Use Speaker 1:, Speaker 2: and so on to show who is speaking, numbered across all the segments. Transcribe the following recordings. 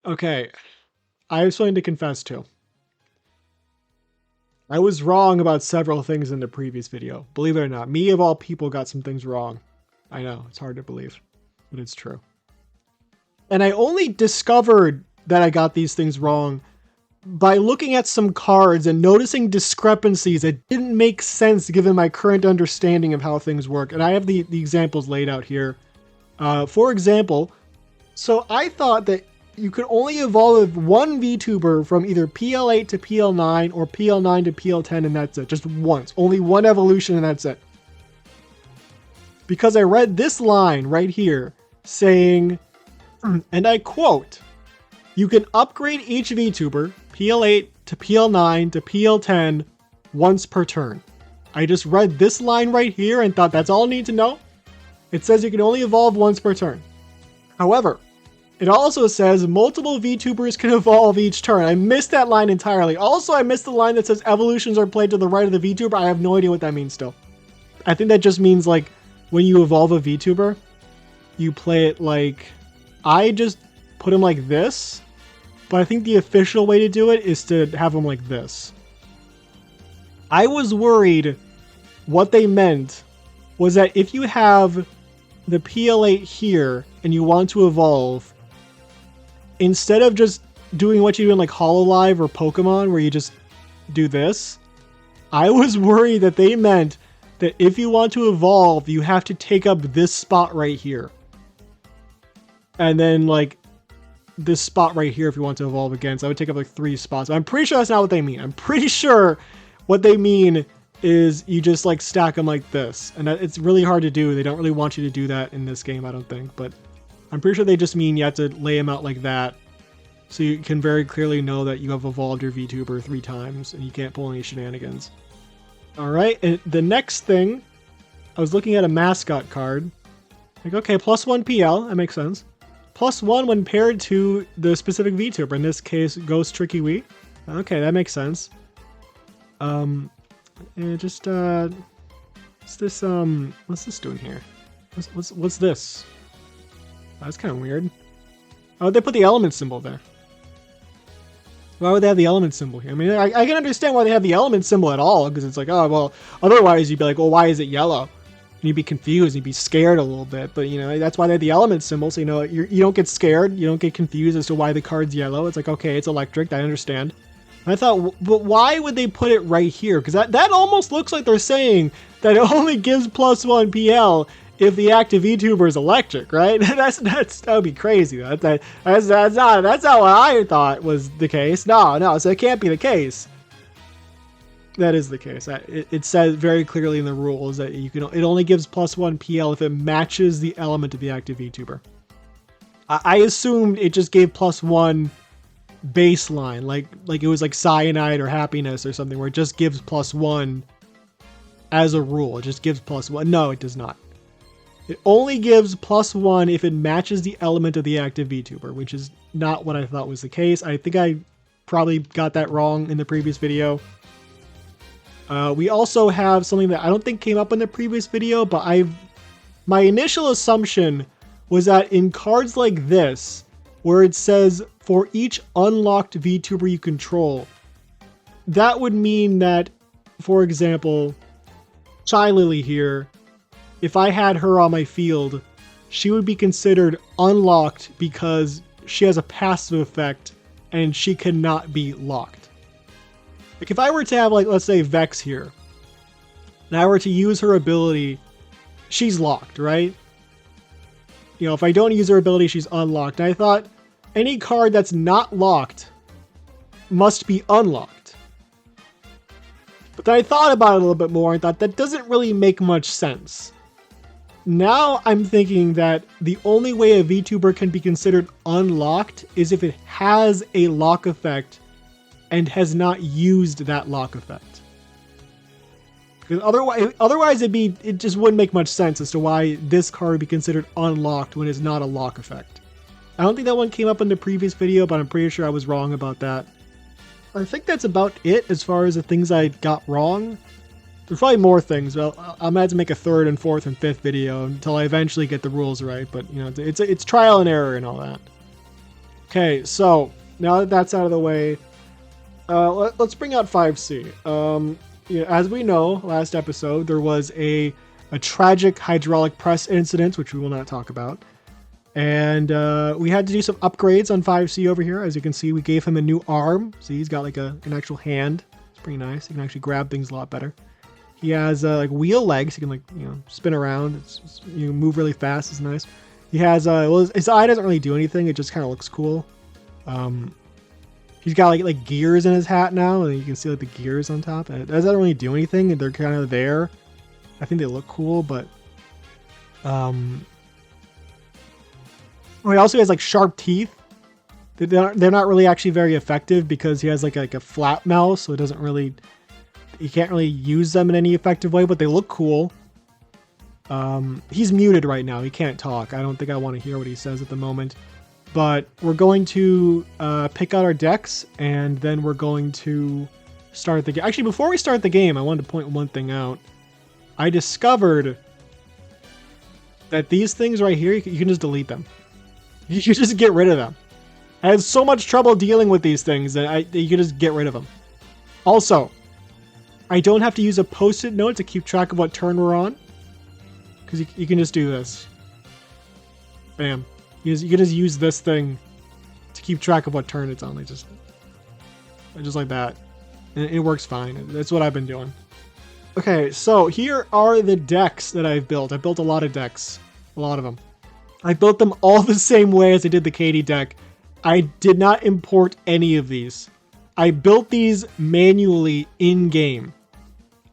Speaker 1: Okay, I have something to confess to. I was wrong about several things in the previous video. Believe it or not, me of all people got some things wrong. I know, it's hard to believe, but it's true. And I only discovered that I got these things wrong by looking at some cards and noticing discrepancies that didn't make sense given my current understanding of how things work. And I have the examples laid out here. For example, so I thought that you could only evolve one VTuber from either PL8 to PL9 or PL9 to PL10, and that's it. Just once. Only one evolution, and that's it. Because I read this line right here saying, and I quote, "You can upgrade each VTuber, PL8 to PL9 to PL10, once per turn." I just read this line right here and thought that's all I need to know. It says you can only evolve once per turn. However, it also says multiple VTubers can evolve each turn. I missed that line entirely. Also, I missed the line that says evolutions are played to the right of the VTuber. I have no idea what that means still. I think that just means like when you evolve a VTuber, you play it like, I just put him like this, but I think the official way to do it is to have him like this. I was worried what they meant was that if you have the PL8 here and you want to evolve, instead of just doing what you do in like HoloLive or Pokemon where you just do this, I was worried that they meant that if you want to evolve, you have to take up this spot right here. And then like this spot right here if you want to evolve again. So I would take up like 3 spots. I'm pretty sure that's not what they mean. I'm pretty sure what they mean is you just like stack them like this. And it's really hard to do. They don't really want you to do that in this game, I don't think. But I'm pretty sure they just mean you have to lay them out like that, so you can very clearly know that you have evolved your VTuber 3 times and you can't pull any shenanigans. Alright, and the next thing, I was looking at a mascot card. Like, okay, +1 PL, that makes sense. +1 when paired to the specific VTuber, in this case, Ghost Tricky Wii. Okay, that makes sense. And just, what's this doing here? What's this? That's kind of weird. Why would they put the element symbol there? Why would they have the element symbol here? I mean, I can understand why they have the element symbol at all, because it's like, oh, well, otherwise you'd be like, well, why is it yellow? And you'd be confused, you'd be scared a little bit, but you know, that's why they have the element symbol, so you know, you don't get scared, you don't get confused as to why the card's yellow. It's like, okay, it's electric, I understand. And I thought, but why would they put it right here? Because that almost looks like they're saying that it only gives +1 PL if the active VTuber is electric, right? that would be crazy. That's not what I thought was the case. No, so it can't be the case. That is the case. It says very clearly in the rules that it only gives +1 PL if it matches the element of the active VTuber. I assumed it just gave +1 baseline, like it was like cyanide or happiness or something, where it just gives +1 as a rule. It just gives +1. No, it does not. It only gives +1 if it matches the element of the active VTuber, which is not what I thought was the case. I think I probably got that wrong in the previous video. We also have something that I don't think came up in the previous video, but my initial assumption was that in cards like this, where it says for each unlocked VTuber you control, that would mean that, for example, Shy Lily here, if I had her on my field, she would be considered unlocked because she has a passive effect and she cannot be locked. Like if I were to have, like, let's say Vex here, and I were to use her ability, she's locked, right? You know, if I don't use her ability, she's unlocked. And I thought any card that's not locked must be unlocked. But then I thought about it a little bit more and thought that doesn't really make much sense. Now I'm thinking that the only way a VTuber can be considered unlocked is if it has a lock effect and has not used that lock effect. Because otherwise it just wouldn't make much sense as to why this card would be considered unlocked when it's not a lock effect. I don't think that one came up in the previous video, but I'm pretty sure I was wrong about that. I think that's about it as far as the things I got wrong. There's probably more things. Well, I'm gonna have to make a 3rd and 4th and 5th video until I eventually get the rules right. But you know, it's trial and error and all that. Okay, so now that that's out of the way, let's bring out 5C. As we know, last episode, there was a tragic hydraulic press incident, which we will not talk about. And we had to do some upgrades on 5C over here. As you can see, we gave him a new arm. See, he's got like an actual hand. It's pretty nice. He can actually grab things a lot better. He has like wheel legs. He can spin around. Move really fast. It's nice. He has his eye doesn't really do anything. It just kind of looks cool. He's got like gears in his hat now, and you can see like the gears on top. It doesn't really do anything. They're kind of there. I think they look cool, but he also has like sharp teeth. They're not really actually very effective because he has like a flat mouth, so it doesn't really. You can't really use them in any effective way, but they look cool. He's muted right now. He can't talk. I don't think I want to hear what he says at the moment. But we're going to pick out our decks, and then we're going to start the game. Actually, before we start the game, I wanted to point one thing out. I discovered that these things right here, you can just delete them. You can just get rid of them. I had so much trouble dealing with these things that you can just get rid of them. Also, I don't have to use a post-it note to keep track of what turn we're on. Because you can just do this. Bam. You can just use this thing to keep track of what turn it's on. Like just like that. And it works fine. That's what I've been doing. Okay, so here are the decks that I've built. I built a lot of decks. A lot of them. I built them all the same way as I did the Katie deck. I did not import any of these. I built these manually in-game.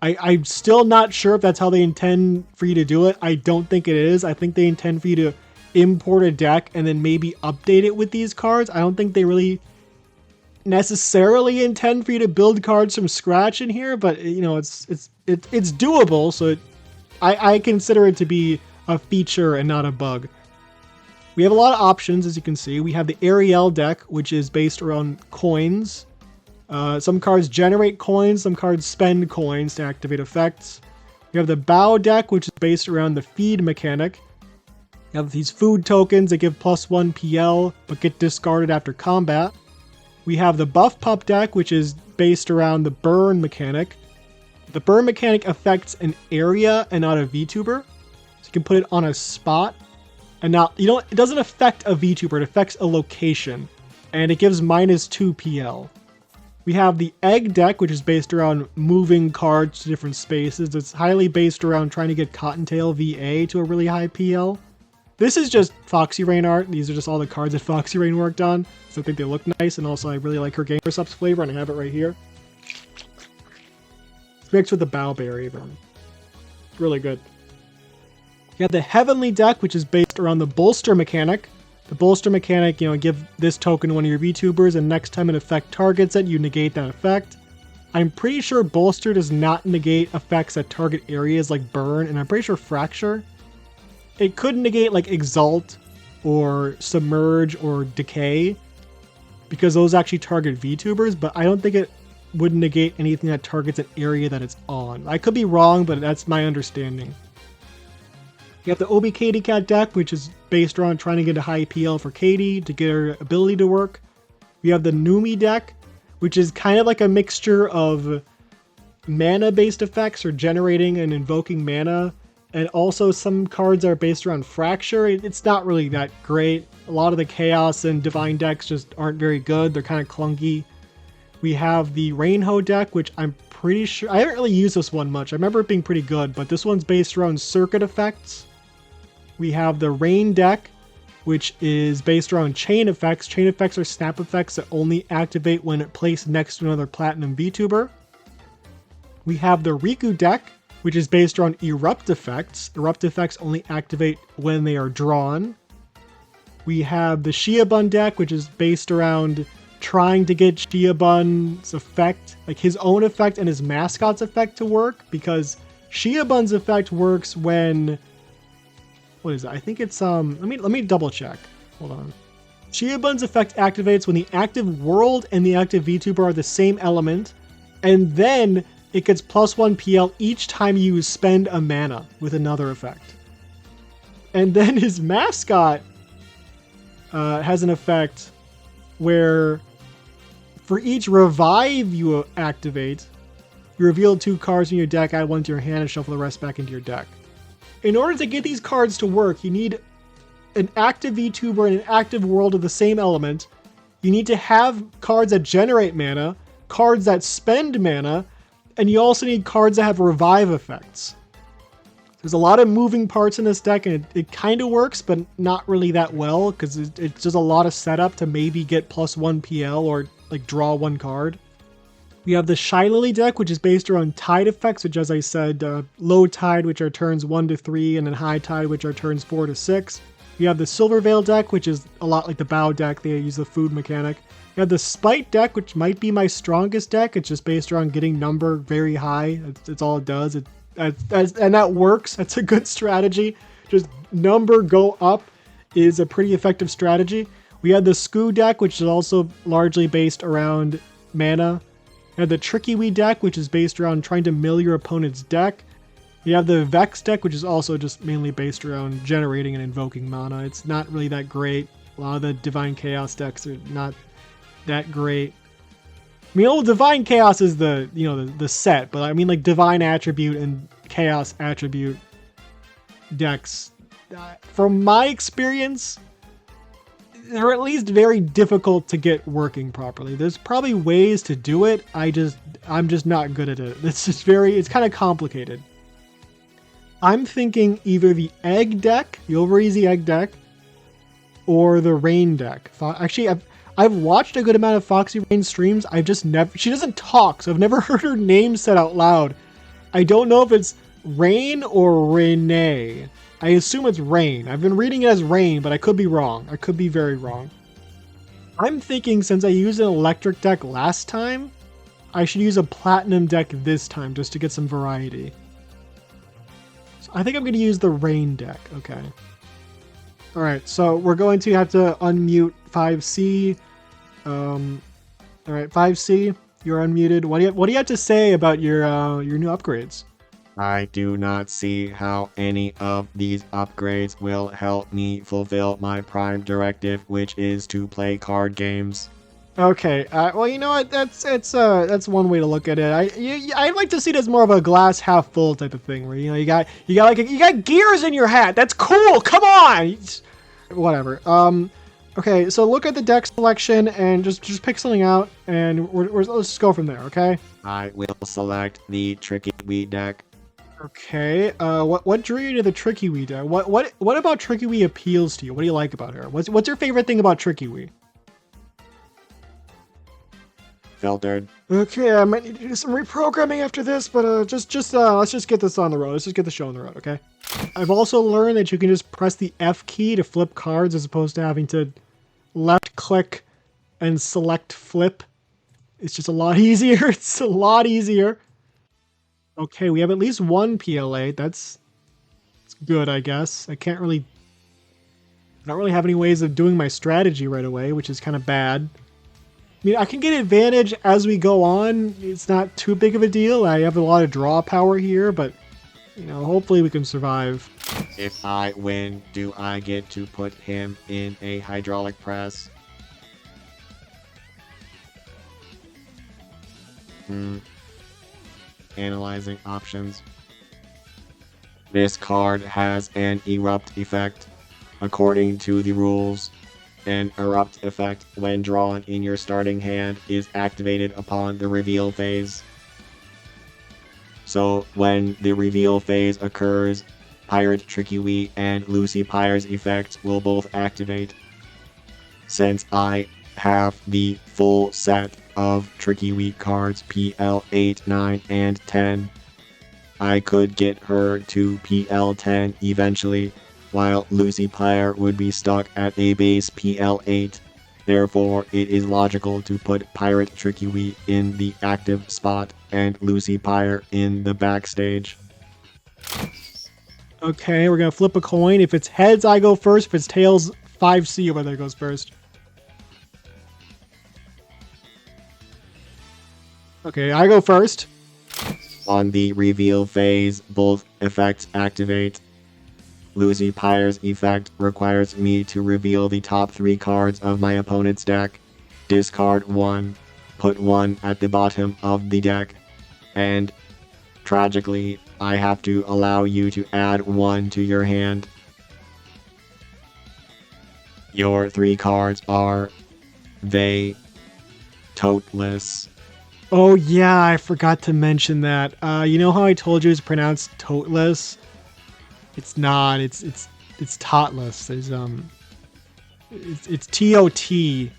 Speaker 1: I'm still not sure if that's how they intend for you to do it. I don't think it is. I think they intend for you to import a deck and then maybe update it with these cards. I don't think they really necessarily intend for you to build cards from scratch in here, but it's doable. So I consider it to be a feature and not a bug. We have a lot of options, as you can see. We have the Ariel deck, which is based around coins. Some cards generate coins, some cards spend coins to activate effects. We have the Bow deck, which is based around the feed mechanic. You have these food tokens that give +1 PL, but get discarded after combat. We have the Buff Pup deck, which is based around the burn mechanic. The burn mechanic affects an area and not a VTuber. So you can put it on a spot. And now, it doesn't affect a VTuber, it affects a location. And it gives -2 PL. We have the Egg deck, which is based around moving cards to different spaces. It's highly based around trying to get Cottontail VA to a really high PL. This is just Foxy Rain art. These are just all the cards that Foxy Rain worked on. So I think they look nice, and also I really like her Gamer Subs flavor, and I have it right here. It's mixed with the Bowberry, but it's really good. You have the Heavenly deck, which is based around the Bolster mechanic. The Bolster mechanic, give this token to one of your VTubers, and next time an effect targets it, you negate that effect. I'm pretty sure Bolster does not negate effects that target areas like Burn, and I'm pretty sure Fracture. It could negate like Exalt, or Submerge, or Decay, because those actually target VTubers, but I don't think it would negate anything that targets an area that it's on. I could be wrong, but that's my understanding. You have the Obi Katie Cat deck, which is based around trying to get a high PL for Katie to get her ability to work. We have the Numi deck, which is kind of like a mixture of mana-based effects or generating and invoking mana. And also some cards are based around Fracture. It's not really that great. A lot of the Chaos and Divine decks just aren't very good. They're kind of clunky. We have the Rainho deck, which I'm pretty sure... I haven't really used this one much. I remember it being pretty good, but this one's based around circuit effects. We have the Rain deck, which is based around chain effects. Chain effects are snap effects that only activate when placed next to another Platinum VTuber. We have the Riku deck, which is based around erupt effects. Erupt effects only activate when they are drawn. We have the Shiabun deck, which is based around trying to get Shiabun's effect, like his own effect and his mascot's effect to work, because Shiabun's effect works when... What is that? I think it's let me double check. Hold on. Shiabun's effect activates when the active world and the active VTuber are the same element, and then it gets +1 PL each time you spend a mana with another effect. And then his mascot has an effect where for each revive you activate, you reveal 2 cards in your deck, add 1 to your hand, and shuffle the rest back into your deck. In order to get these cards to work, you need an active VTuber and an active world of the same element. You need to have cards that generate mana, cards that spend mana, and you also need cards that have revive effects. There's a lot of moving parts in this deck, and it kind of works, but not really that well, because it's just a lot of setup to maybe get +1 PL or like draw 1 card. We have the Shy Lily deck, which is based around tide effects, which, as I said, low tide, which are turns 1 to 3, and then high tide, which are turns 4 to 6. We have the Silver Veil deck, which is a lot like the Bow deck. They use the food mechanic. We have the Spite deck, which might be my strongest deck. It's just based around getting number very high. It's all it does. And that works. That's a good strategy. Just number go up is a pretty effective strategy. We have the Scoo deck, which is also largely based around mana. You have the Tricky Wee deck, which is based around trying to mill your opponent's deck. You have the Vex deck, which is also just mainly based around generating and invoking mana. It's not really that great. A lot of the Divine Chaos decks are not that great. I mean, Divine Chaos is the set, but I mean like Divine Attribute and Chaos Attribute decks, from my experience, they're at least very difficult to get working properly. There's probably ways to do it. I'm just not good at it. It's kind of complicated. I'm thinking either the Egg deck, the Over Easy Egg deck, or the Rain deck. Actually, I've watched a good amount of Foxy Rain streams. I've just never... She doesn't talk, so I've never heard her name said out loud. I don't know if it's Rain or Renee. I assume it's Rain. I've been reading it as Rain, but I could be wrong. I could be very wrong. I'm thinking since I used an electric deck last time, I should use a platinum deck this time just to get some variety. So I think I'm going to use the Rain deck. Okay. Alright, so we're going to have to unmute 5C. Alright, 5C, you're unmuted. What do you have to say about your new upgrades?
Speaker 2: I do not see how any of these upgrades will help me fulfill my prime directive, which is to play card games.
Speaker 1: Okay, well, you know what? That's one way to look at it. I'd like to see it as more of a glass half full type of thing, where you got gears in your hat. That's cool. Come on. Whatever. Okay, so look at the deck selection and just pick something out, and let's just go from there. Okay.
Speaker 2: I will select the Tricky Wee deck.
Speaker 1: Okay. What drew you to the Tricky Wee deck? What about Tricky Wee appeals to you? What do you like about her? What's your favorite thing about Tricky Wee?
Speaker 2: Filtered.
Speaker 1: Okay, I might need to do some reprogramming after this, but let's just get this on the road. Let's just get the show on the road, okay? I've also learned that you can just press the F key to flip cards as opposed to having to left click and select flip. It's just a lot easier. It's a lot easier. Okay, we have at least one PLA. That's good, I guess. I don't really have any ways of doing my strategy right away, which is kind of bad. I mean, I can get advantage as we go on. It's not too big of a deal. I have a lot of draw power here, but, hopefully we can survive.
Speaker 2: If I win, do I get to put him in a hydraulic press? Analyzing options. This card has an erupt effect. According to the rules, an erupt effect when drawn in your starting hand is activated upon the reveal phase. So when the reveal phase occurs, Pirate Tricky Wee and Lucy Pyre's effects will both activate. Since I have the full set of Tricky Wee cards PL 8, 9, and 10, I could get her to PL 10 eventually, while Lucy Pyre would be stuck at a base PL 8. Therefore, it is logical to put Pirate Tricky Wee in the active spot and Lucy Pyre in the backstage.
Speaker 1: Okay, we're gonna flip a coin. If it's heads, I go first. If it's tails, 5C over there goes first. Okay, I go first.
Speaker 2: On the reveal phase, both effects activate. Lucy Pyre's effect requires me to reveal the top 3 cards of my opponent's deck. discard 1, put 1 at the bottom of the deck, and tragically, I have to allow you to add 1 to your hand. Your 3 cards are they toteless.
Speaker 1: Oh yeah, I forgot to mention that. You know how I told you it's pronounced toteless? It's not. It's totless. There's it's T-O-T,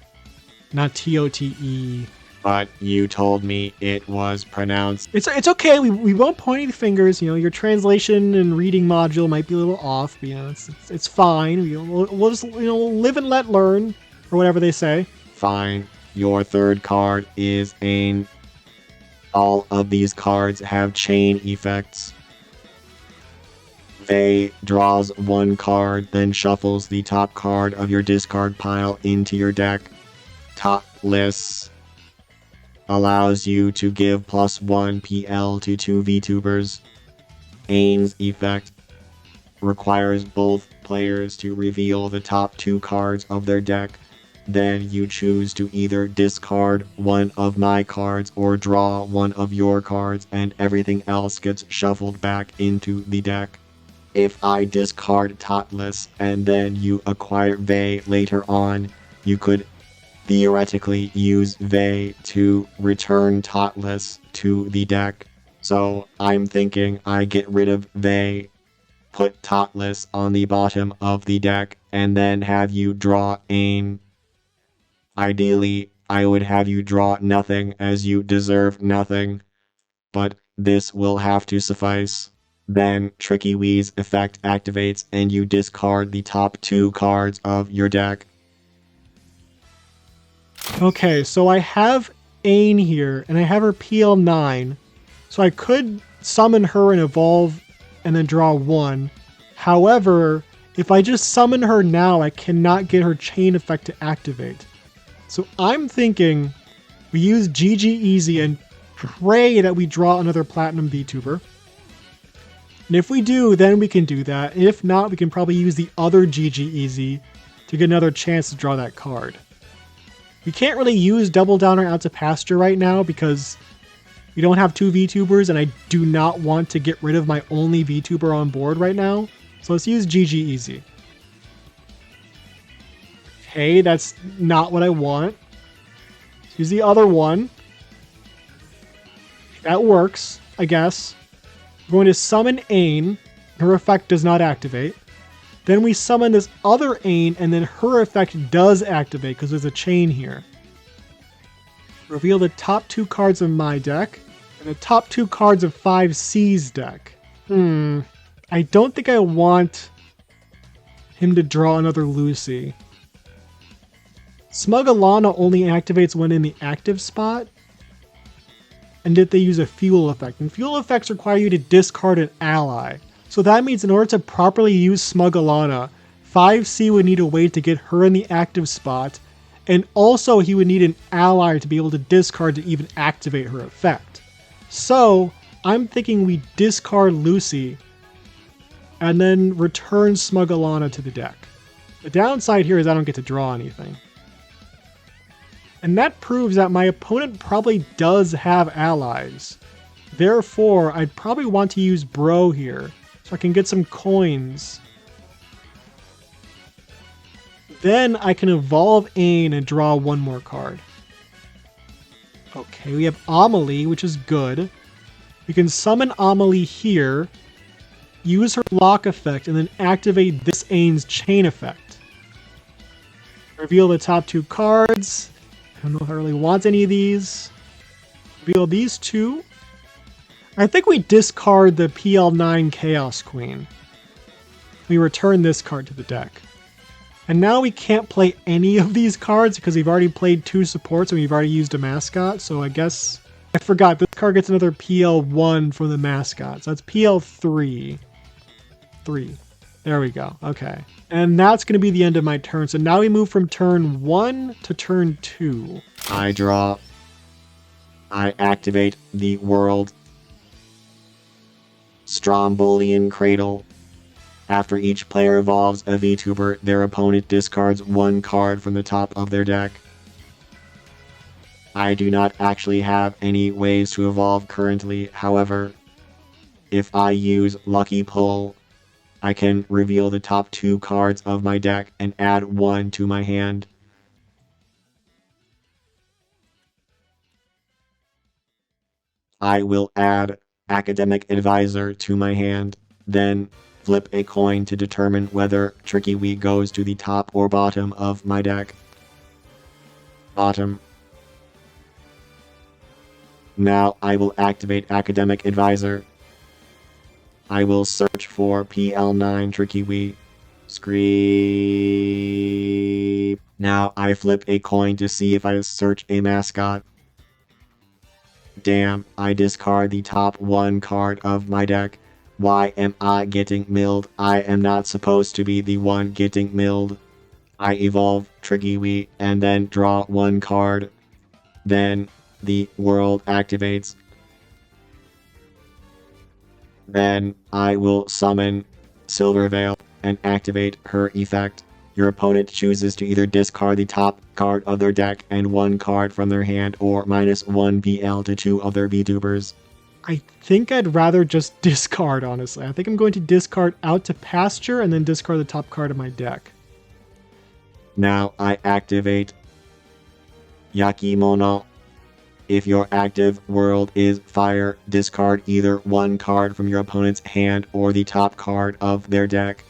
Speaker 1: not T-O-T-E.
Speaker 2: But you told me it was pronounced.
Speaker 1: It's okay. We won't point any fingers. You know, your translation and reading module might be a little off, but you know, it's fine. We'll just live and let learn, or whatever they say.
Speaker 2: Fine. Your 3rd card is Ain. All of these cards have chain effects. They draws 1 card, then shuffles the top card of your discard pile into your deck. Topless allows you to give +1 PL to 2 VTubers. Ain's effect requires both players to reveal the top 2 cards of their deck. Then you choose to either discard 1 of my cards or draw 1 of your cards, and everything else gets shuffled back into the deck. If I discard Totless and then you acquire Vey later on, you could theoretically use Vey to return Totless to the deck. So I'm thinking I get rid of Vey, put Totless on the bottom of the deck, and then have you draw Ain. Ideally, I would have you draw nothing, as you deserve nothing, but this will have to suffice. Then Tricky Wee's effect activates and you discard the top 2 cards of your deck.
Speaker 1: Okay, so I have Ain here, and I have her PL9, so I could summon her and evolve and then draw 1. However, if I just summon her now, I cannot get her chain effect to activate. So I'm thinking we use GG Easy and pray that we draw another Platinum VTuber. And if we do, then we can do that. If not, we can probably use the other GG Easy to get another chance to draw that card. We can't really use Double Downer Out to Pasture right now because we don't have 2 VTubers and I do not want to get rid of my only VTuber on board right now. So let's use GG Easy. Okay, that's not what I want. Let's use the other one. That works, I guess. We're going to summon Ain. Her effect does not activate. Then we summon this other Ain, and then her effect does activate because there's a chain here. Reveal the top 2 cards of my deck and the top 2 cards of 5C's deck. I don't think I want him to draw another Lucy. Smug Alana only activates when in the active spot, and if they use a fuel effect. And fuel effects require you to discard an ally. So that means in order to properly use Smug Alana, 5C would need a way to get her in the active spot, and also he would need an ally to be able to discard to even activate her effect. So I'm thinking we discard Lucy, and then return Smug Alana to the deck. The downside here is I don't get to draw anything. And that proves that my opponent probably does have allies. Therefore, I'd probably want to use Bro here, so I can get some coins. Then I can evolve Ain and draw 1 more card. Okay, we have Amelie, which is good. We can summon Amelie here, use her lock effect, and then activate this Ain's chain effect. Reveal the top 2 cards. I don't know if I really want any of these. Reveal these 2. I think we discard the PL9 Chaos Queen. We return this card to the deck. And now we can't play any of these cards because we've already played 2 supports and we've already used a mascot. So I guess I forgot this card gets another PL1 from the mascot. So that's PL3. 3. There we go. Okay. And that's going to be the end of my turn. So now we move from turn 1 to turn 2.
Speaker 2: I draw. I activate the world. Strombolian Cradle. After each player evolves a VTuber, their opponent discards 1 card from the top of their deck. I do not actually have any ways to evolve currently, however, if I use Lucky Pull, I can reveal the top 2 cards of my deck and add 1 to my hand. I will add Academic Advisor to my hand, then flip a coin to determine whether Tricky Wii goes to the top or bottom of my deck. Bottom. Now I will activate Academic Advisor. I will search for PL9 Tricky Wii. Scream. Now I flip a coin to see if I search a mascot. Damn, I discard the top 1 card of my deck. Why am I getting milled? I am not supposed to be the one getting milled. I evolve Tricky Wii and then draw 1 card. Then the world activates. Then I will summon Silver Veil and activate her effect. Your opponent chooses to either discard the top card of their deck and 1 card from their hand, or -1 BL to 2 of their VTubers.
Speaker 1: I think I'd rather just discard, honestly. I think I'm going to discard Out to Pasture and then discard the top card of my deck.
Speaker 2: Now I activate Yakimono. If your active world is fire, discard either 1 card from your opponent's hand or the top card of their deck.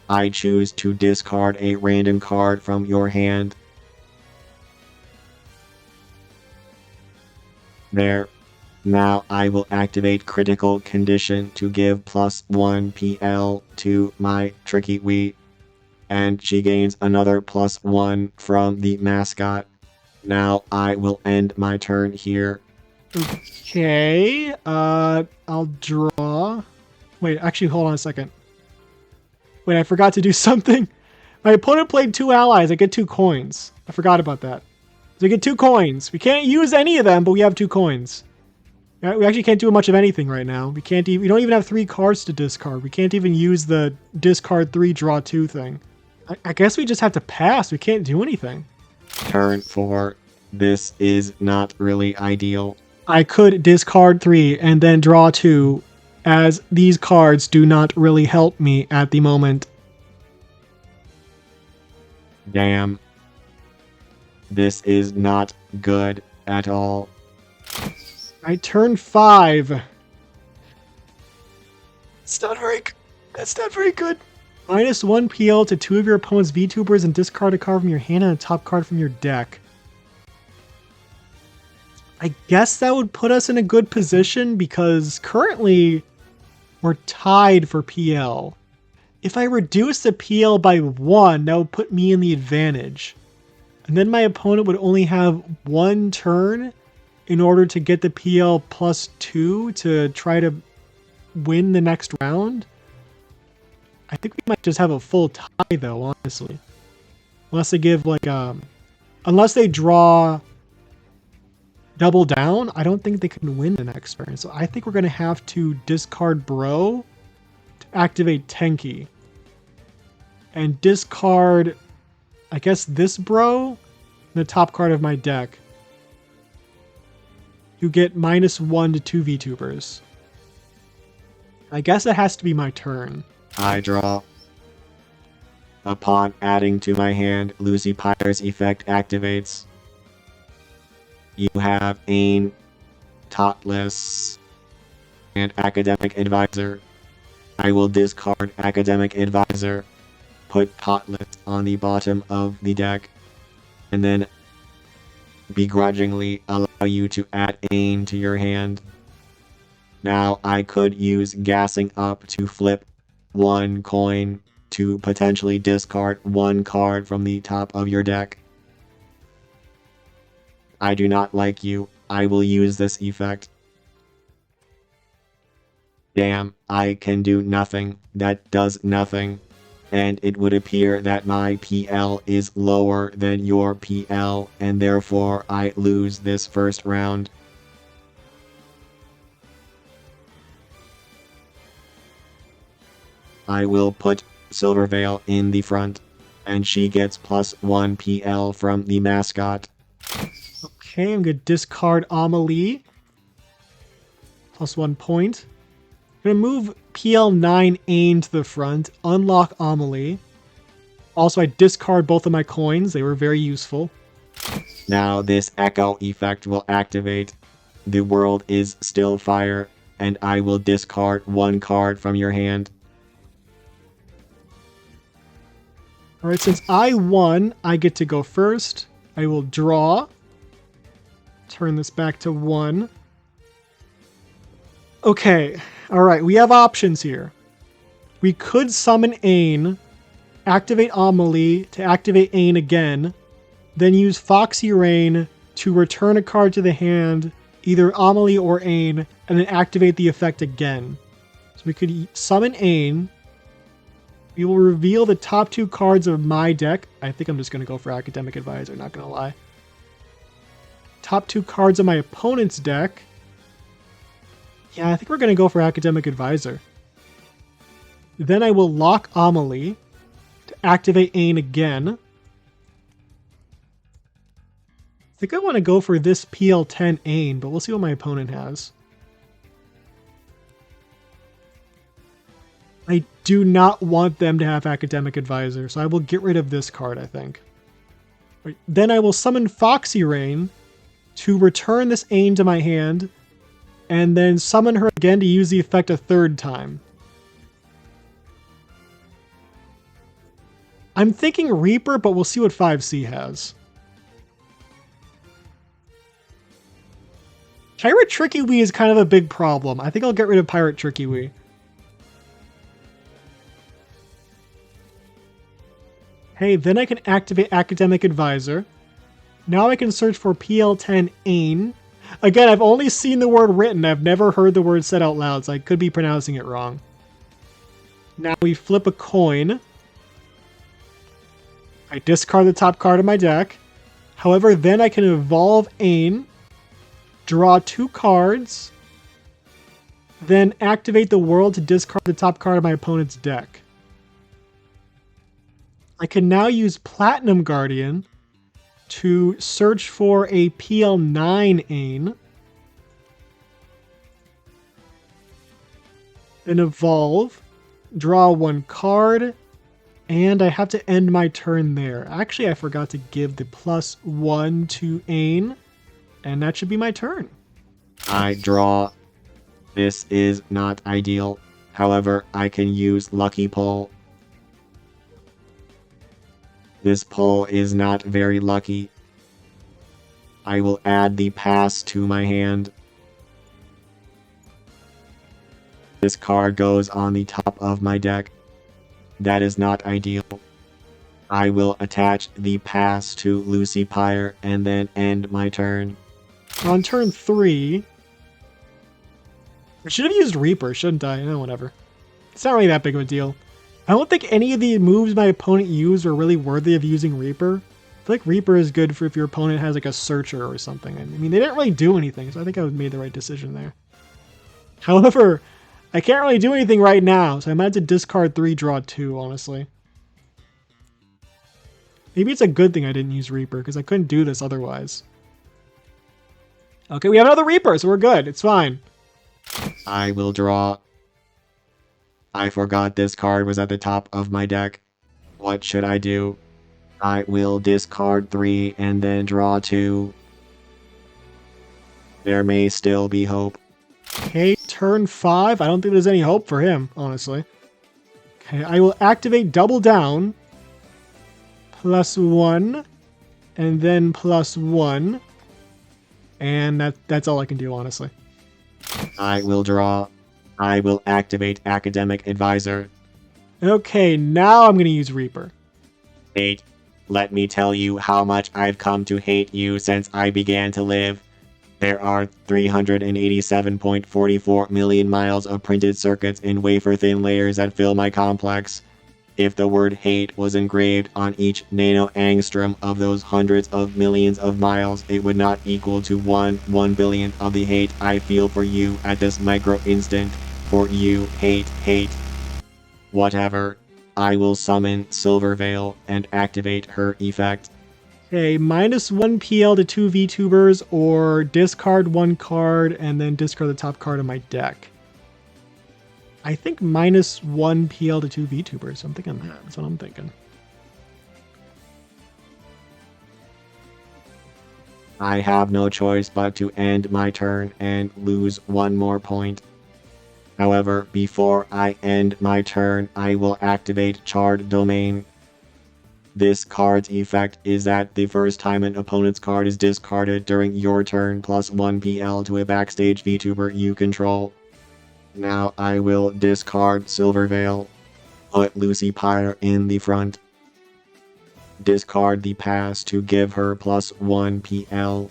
Speaker 2: I choose to discard a random card from your hand. There. Now I will activate Critical Condition to give +1 PL to my Tricky Wii, and she gains another +1 from the mascot. Now I will end my turn here.
Speaker 1: Okay, I'll draw. Wait, actually, hold on a second. Wait, I forgot to do something. My opponent played 2 allies. I get 2 coins. I forgot about that. So I get 2 coins. We can't use any of them, but we have 2 coins. We actually can't do much of anything right now. We can't even. We don't even have 3 cards to discard. We can't even use the discard 3, draw 2 thing. I guess we just have to pass. We can't do anything.
Speaker 2: Turn 4. This is not really ideal.
Speaker 1: I could discard 3 and then draw 2, as these cards do not really help me at the moment.
Speaker 2: Damn. This is not good at all.
Speaker 1: I turn 5. It's not very good. That's not very good. -1 PL to 2 of your opponent's VTubers and discard a card from your hand and a top card from your deck. I guess that would put us in a good position because currently we're tied for PL. If I reduce the PL by 1, that would put me in the advantage. And then my opponent would only have 1 turn in order to get the PL +2 to try to win the next round. I think we might just have a full tie though, honestly. Unless they give like unless they draw double down, I don't think they can win the next turn. So I think we're gonna have to discard Bro to activate Tenki. And discard, I guess, this Bro, the top card of my deck. You get -1 to 2 VTubers. I guess it has to be my turn.
Speaker 2: I draw. Upon adding to my hand, Lucy Pyre's effect activates. You have Ain, Totless, and Academic Advisor. I will discard Academic Advisor, put Totless on the bottom of the deck, and then begrudgingly allow you to add Ain to your hand. Now I could use Gassing Up to flip 1 coin to potentially discard 1 card from the top of your deck. I do not like you. I will use this effect. Damn, I can do nothing. That does nothing. And it would appear that my PL is lower than your PL, and therefore I lose this first round. I will put Silver Veil in the front, and she gets +1 PL from the mascot.
Speaker 1: Okay, I'm going to discard Amelie. +1 point. I'm going to move PL9 Ain to the front, unlock Amelie. Also, I discard both of my coins. They were very useful.
Speaker 2: Now this echo effect will activate. The world is still fire, and I will discard 1 card from your hand.
Speaker 1: Alright, since I won, I get to go first. I will draw. Turn this back to 1. Okay, alright, we have options here. We could summon Ain, activate Amelie to activate Ain again, then use Foxy Rain to return a card to the hand, either Amelie or Ain, and then activate the effect again. So we could summon Ain. We will reveal the top 2 cards of my deck. I think I'm just going to go for Academic Advisor, not going to lie. Top 2 cards of my opponent's deck. Yeah, I think we're going to go for Academic Advisor. Then I will lock Amelie to activate Ain again. I think I want to go for this PL10 Ain, but we'll see what my opponent has. I do not want them to have Academic Advisor, so I will get rid of this card, I think. Right. Then I will summon Foxy Rain to return this Ain to my hand, and then summon her again to use the effect a 3rd time. I'm thinking Reaper, but we'll see what 5C has. Pirate Tricky Wee is kind of a big problem. I think I'll get rid of Pirate Tricky Wee. Hey, then I can activate Academic Advisor. Now I can search for PL10 Ain. Again, I've only seen the word written. I've never heard the word said out loud, so I could be pronouncing it wrong. Now we flip a coin. I discard the top card of my deck. However, then I can evolve Ain, draw 2 cards, then activate the world to discard the top card of my opponent's deck. I can now use Platinum Guardian to search for a PL9 Ain, then evolve, draw 1 card, and I have to end my turn there. Actually, I forgot to give the +1 to Ain, and that should be my turn.
Speaker 2: I draw. This is not ideal. However, I can use Lucky Pull. This pull is not very lucky. I will add the pass to my hand. This card goes on the top of my deck. That is not ideal. I will attach the pass to Lucy Pyre and then end my turn.
Speaker 1: On turn 3, I should have used Reaper, shouldn't I? No, whatever. It's not really that big of a deal. I don't think any of the moves my opponent used are really worthy of using Reaper. I feel like Reaper is good for if your opponent has like a Searcher or something. I mean, they didn't really do anything, so I think I made the right decision there. However, I can't really do anything right now, so I might have to discard 3, draw 2, honestly. Maybe it's a good thing I didn't use Reaper, because I couldn't do this otherwise. Okay, we have another Reaper, so we're good. It's fine.
Speaker 2: I will draw. I forgot this card was at the top of my deck. What should I do? I will discard 3 and then draw 2. There may still be hope.
Speaker 1: Okay, turn 5. I don't think there's any hope for him, honestly. Okay, I will activate Double Down. +1. And then +1. And that's all I can do, honestly.
Speaker 2: I will draw. I will activate Academic Advisor.
Speaker 1: Okay, now I'm going to use Reaper.
Speaker 2: Hate. Let me tell you how much I've come to hate you since I began to live. There are 387.44 million miles of printed circuits in wafer-thin layers that fill my complex. If the word hate was engraved on each nano-angstrom of those hundreds of millions of miles, it would not equal to 1/1,000,000,000 of the hate I feel for you at this micro-instant. For you, hate. Whatever. I will summon Silver Veil and activate her effect.
Speaker 1: Okay, -1 PL to 2 VTubers, or discard 1 card and then discard the top card of my deck. I think -1 PL to 2 VTubers. I'm thinking that. That's what I'm thinking.
Speaker 2: I have no choice but to end my turn and lose 1 more point. However, before I end my turn, I will activate Charred Domain. This card's effect is that the first time an opponent's card is discarded during your turn, +1 PL to a backstage VTuber you control. Now I will discard Silver Veil, put Lucy Pyre in the front, discard the pass to give her +1 PL.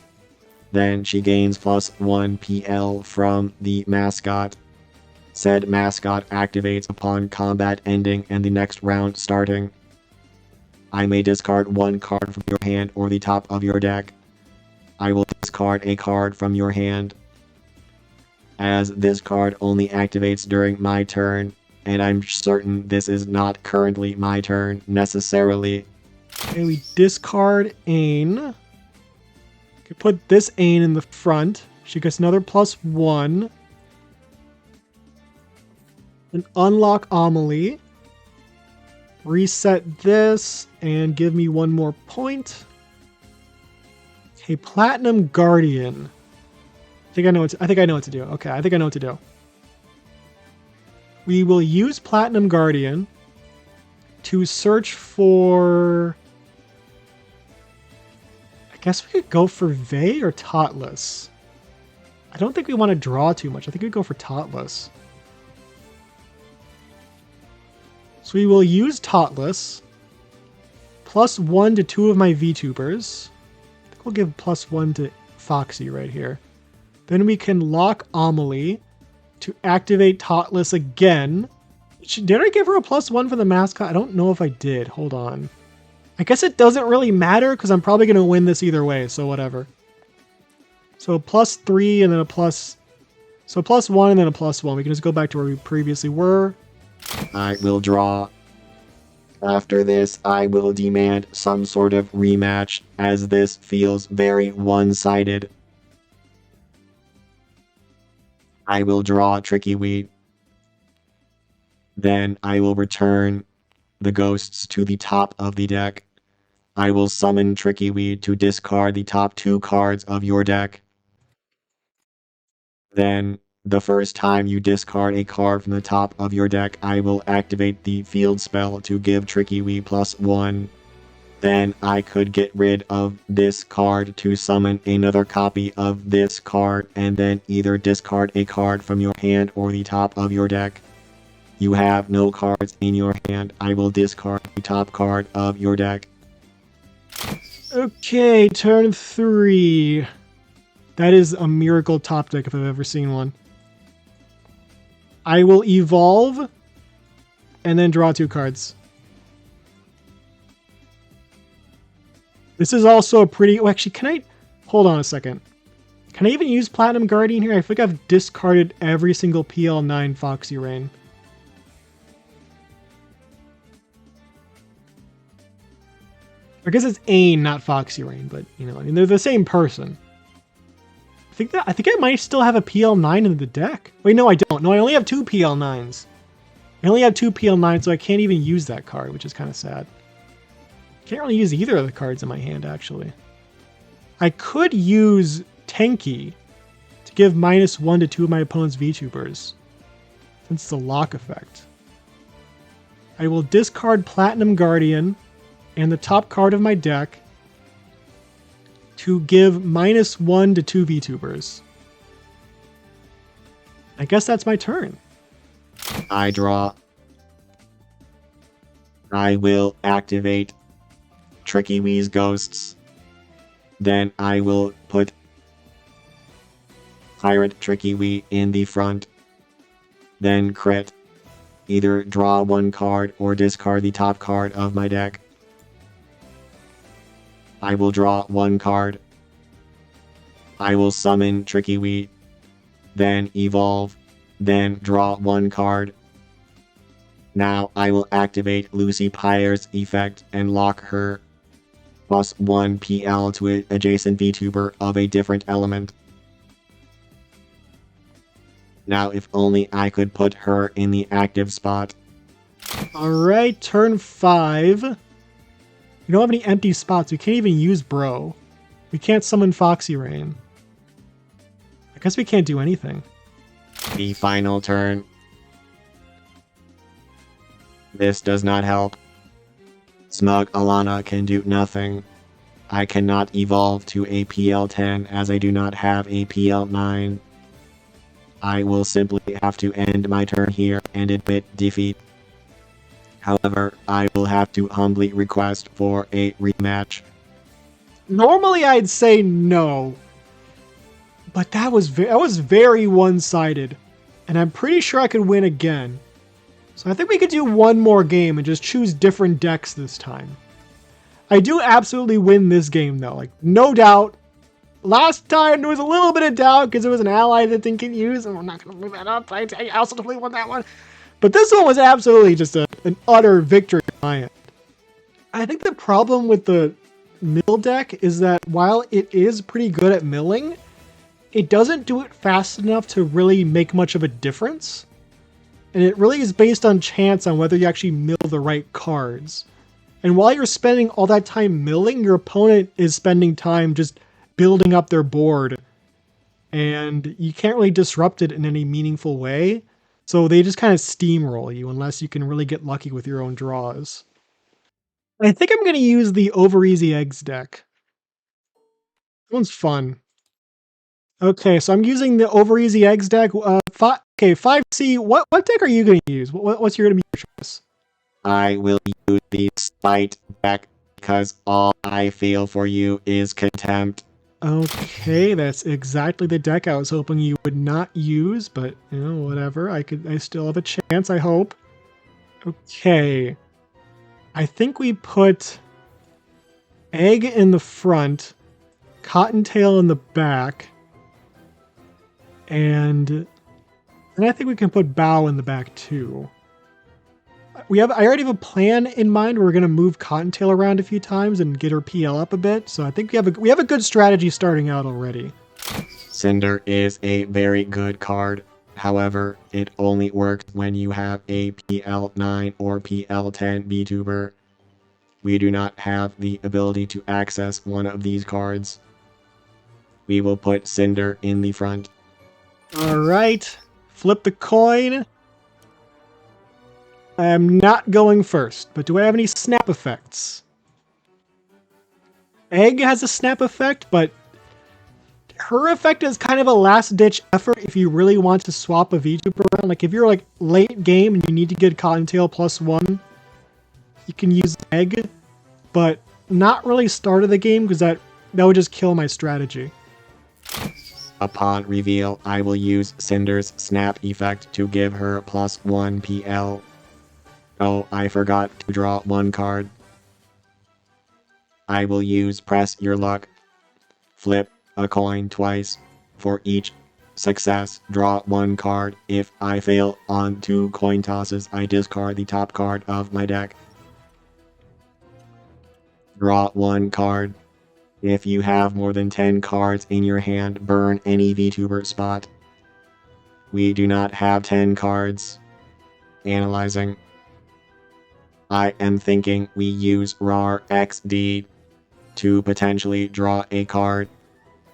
Speaker 2: Then she gains +1 PL from the mascot. Said mascot activates upon combat ending and the next round starting. I may discard 1 card from your hand or the top of your deck. I will discard a card from your hand, as this card only activates during my turn, and I'm certain this is not currently my turn necessarily.
Speaker 1: Okay, we discard Ain. Okay, put this Ain in the front. She gets another +1. And unlock Amelie. Reset this and give me 1 more point. Okay, Platinum Guardian. I think I know what to do. Okay, I think I know what to do. We will use Platinum Guardian to search for... I guess we could go for Vey or Totless. I don't think we want to draw too much. I think we go for Totless. So we will use Totless. +1 to 2 of my VTubers. I think we'll give +1 to Foxy right here. Then we can lock Amelie to activate Totless again. Did I give her a +1 for the mascot? I don't know if I did. Hold on. I guess it doesn't really matter because I'm probably going to win this either way, so whatever. So +3 and then a plus... So +1 and then a +1. We can just go back to where we previously were.
Speaker 2: I will draw. After this, I will demand some sort of rematch, as this feels very one-sided. I will draw Tricky Weed. Then I will return the ghosts to the top of the deck. I will summon Tricky Weed to discard the top 2 cards of your deck. Then, the first time you discard a card from the top of your deck, I will activate the field spell to give Tricky Weed +1. Then I could get rid of this card to summon another copy of this card, and then either discard a card from your hand or the top of your deck. You have no cards in your hand. I will discard the top card of your deck.
Speaker 1: Okay, turn 3. That is a miracle top deck if I've ever seen one. I will evolve and then draw 2 cards. This is also a pretty... Oh, actually, can I... Hold on a second. Can I even use Platinum Guardian here? I think I've discarded every single PL9 Foxy Rain. I guess it's Ain, not Foxy Rain, but, you know, I mean, they're the same person. I think I might still have a PL9 in the deck. Wait, no, I don't. No, I only have 2 PL9s. I only have 2 PL9s, so I can't even use that card, which is kind of sad. Can't really use either of the cards in my hand, actually. I could use Tenki to give -1 to 2 of my opponent's VTubers, since it's a lock effect. I will discard Platinum Guardian and the top card of my deck to give -1 to 2 VTubers. I guess that's my turn.
Speaker 2: I draw. I will activate Tricky Wee's ghosts. Then I will put Pirate Tricky Wee in the front. Then crit. Either draw 1 card or discard the top card of my deck. I will draw 1 card. I will summon Tricky Wee. Then evolve. Then draw 1 card. Now I will activate Lucy Pyre's effect and lock her. plus 1 PL to an adjacent VTuber of a different element. Now if only I could put her in the active spot.
Speaker 1: Alright, turn 5. We don't have any empty spots. We can't even use Bro. We can't summon Foxy Rain. I guess we can't do anything.
Speaker 2: The final turn. This does not help. Smug Alana can do nothing. I cannot evolve to a PL10 as I do not have a PL9. I will simply have to end my turn here and admit defeat. However, I will have to humbly request for a rematch.
Speaker 1: Normally I'd say no, but that was very one-sided, and I'm pretty sure I could win again. So I think we could do one more game and just choose different decks this time. I do absolutely win this game though, like no doubt. Last time there was a little bit of doubt because it was an ally that didn't get used, and we're not going to move that up. I also totally won that one. But this one was absolutely just an utter victory on my end. I think the problem with the mill deck is that while it is pretty good at milling, it doesn't do it fast enough to really make much of a difference. And it really is based on chance on whether you actually mill the right cards. And while you're spending all that time milling, your opponent is spending time just building up their board. And you can't really disrupt it in any meaningful way. So they just kind of steamroll you unless you can really get lucky with your own draws. I think I'm going to use the Over Easy Eggs deck. That one's fun. Okay, so I'm using the Over Easy Eggs deck. 5C, what deck are you going to use? What's going to be your choice?
Speaker 2: I will use the Spite deck because all I feel for you is contempt.
Speaker 1: Okay, that's exactly the deck I was hoping you would not use, but you know, whatever. I still have a chance, I hope. Okay. I think we put Egg in the front, Cottontail in the back, and I think we can put Bow in the back too. I already have a plan in mind. We're going to move Cottontail around a few times and get her PL up a bit. So I think we have a good strategy starting out already.
Speaker 2: Cinder is a very good card. However, it only works when you have a PL9 or PL10 VTuber. We do not have the ability to access one of these cards. We will put Cinder in the front.
Speaker 1: Alright, flip the coin. I am not going first, but do I have any snap effects? Egg has a snap effect, but her effect is kind of a last-ditch effort if you really want to swap a VTuber around. Like, if you're, like, late game and you need to get Cottontail +1, you can use Egg, but not really start of the game, because that would just kill my strategy.
Speaker 2: Upon reveal, I will use Cinder's snap effect to give her +1 PL. Oh, I forgot to draw one card. I will use Press Your Luck. Flip a coin twice. For each success, draw one card. If I fail on 2 coin tosses, I discard the top card of my deck. Draw one card. If you have more than 10 cards in your hand, burn any VTuber spot. We do not have 10 cards. Analyzing. I am thinking we use RAR XD to potentially draw a card.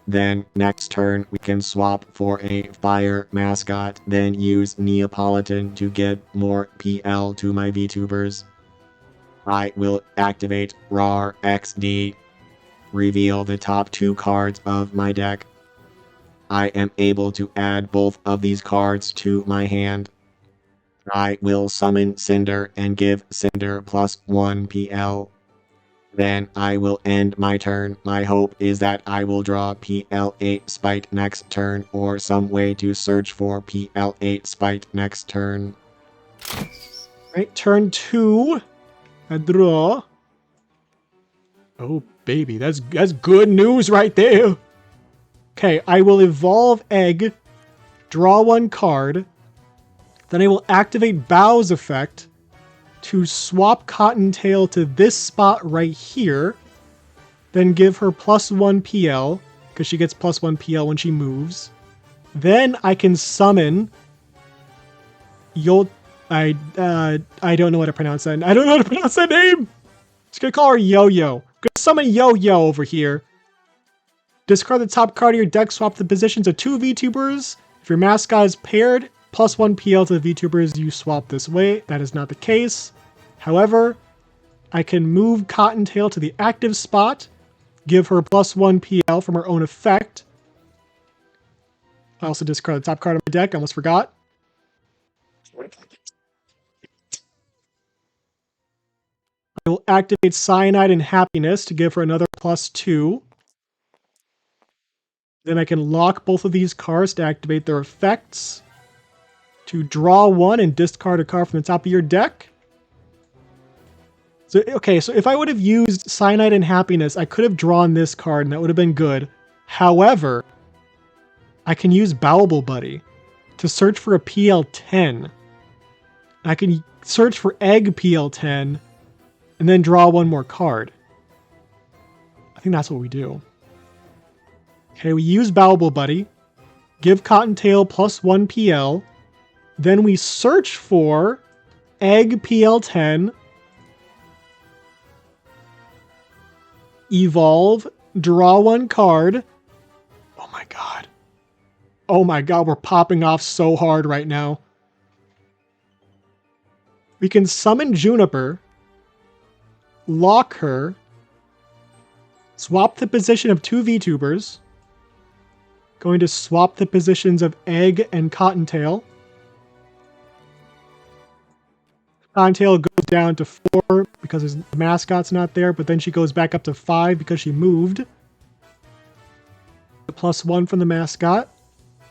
Speaker 2: Then next turn we can swap for a fire mascot, then use Neapolitan to get more PL to my VTubers. I will activate RAR XD, reveal the top 2 cards of my deck. I am able to add both of these cards to my hand. I will summon Cinder and give Cinder +1 PL. Then I will end my turn. My hope is that I will draw PL8 Spite next turn, or some way to search for PL8 Spite next turn.
Speaker 1: Right, turn 2. I draw. Oh, baby, that's good news right there. Okay, I will evolve Egg, draw one card. Then I will activate Bow's effect to swap Cottontail to this spot right here. Then give her +1 PL, because she gets +1 PL when she moves. Then I can summon I don't know how to pronounce that. I don't know how to pronounce that name! Just gonna call her Yo-Yo. Gonna summon Yo-Yo over here. Discard the top card of your deck, swap the positions of 2 VTubers. If your mascot is paired, +1 PL to the VTubers you swap this way. That is not the case. However, I can move Cottontail to the active spot, give her +1 PL from her own effect. I also discard the top card of my deck, I almost forgot. I will activate Cyanide and Happiness to give her another +2. Then I can lock both of these cards to activate their effects. To draw 1 and discard a card from the top of your deck. So, okay, so if I would have used Cyanide and Happiness, I could have drawn this card and that would have been good. However, I can use Bowable Buddy to search for a PL10. I can search for Egg PL10 and then draw 1 more card. I think that's what we do. Okay, we use Bowable Buddy, give Cottontail +1 PL, then we search for Egg PL10, evolve, draw 1 card. Oh my god. Oh my god, we're popping off so hard right now. We can summon Juniper, lock her, swap the position of 2 VTubers, going to swap the positions of Egg and Cottontail. Cottontail goes down to 4 because his mascot's not there, but then she goes back up to 5 because she moved. The +1 from the mascot.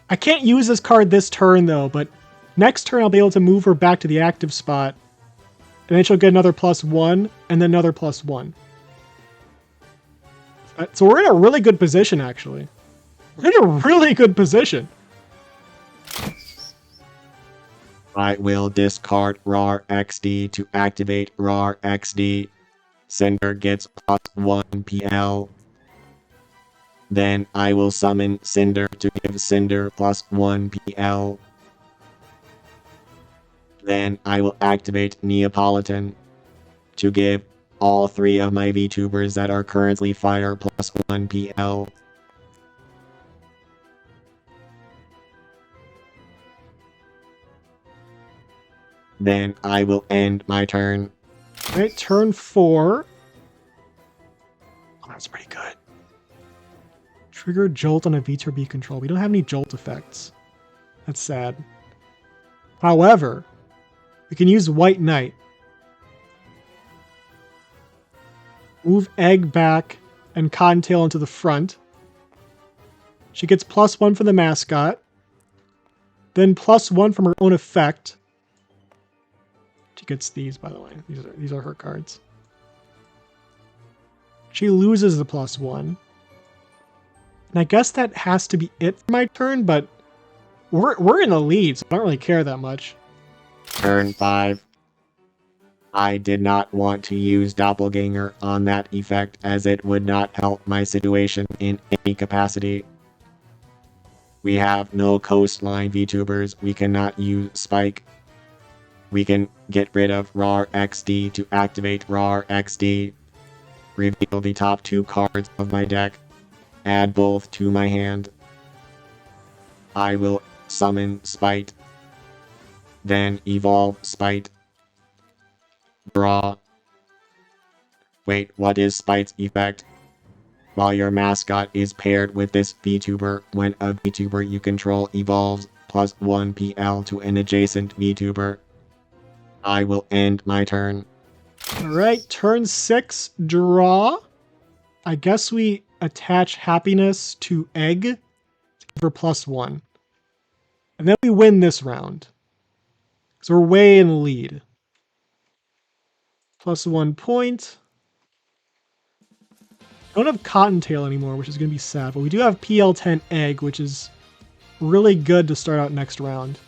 Speaker 1: I can't use this card this turn though, but next turn I'll be able to move her back to the active spot. And then she'll get another +1 and then another +1. So we're in a really good position actually. We're in a really good position.
Speaker 2: I will discard RAR XD to activate RAR XD. Cinder gets +1 PL. Then I will summon Cinder to give Cinder +1 PL. Then I will activate Neapolitan to give all 3 of my VTubers that are currently fire +1 PL. Then I will end my turn.
Speaker 1: Alright, turn 4. Oh, that's pretty good. Trigger Jolt on a VTuber you control. We don't have any Jolt effects. That's sad. However, we can use White Knight. Move Egg back and Cottontail into the front. She gets +1 for the mascot. Then +1 from her own effect. She gets these, by the way. These are her cards. She loses the +1. And I guess that has to be it for my turn, but we're in the lead, so I don't really care that much.
Speaker 2: Turn 5. I did not want to use Doppelganger on that effect as it would not help my situation in any capacity. We have no coastline VTubers. We cannot use Spike. We can get rid of RAR XD to activate RAR XD. Reveal the top 2 cards of my deck. Add both to my hand. I will summon Spite. Then evolve Spite. Draw. Wait, what is Spite's effect? While your mascot is paired with this VTuber, when a VTuber you control evolves, +1 PL to an adjacent VTuber. I will end my turn.
Speaker 1: Alright, turn 6, draw. I guess we attach Happiness to Egg to give her +1. And then we win this round. So we're way in the lead. +1 point. Don't have Cottontail anymore, which is going to be sad, but we do have PL10 Egg, which is really good to start out next round.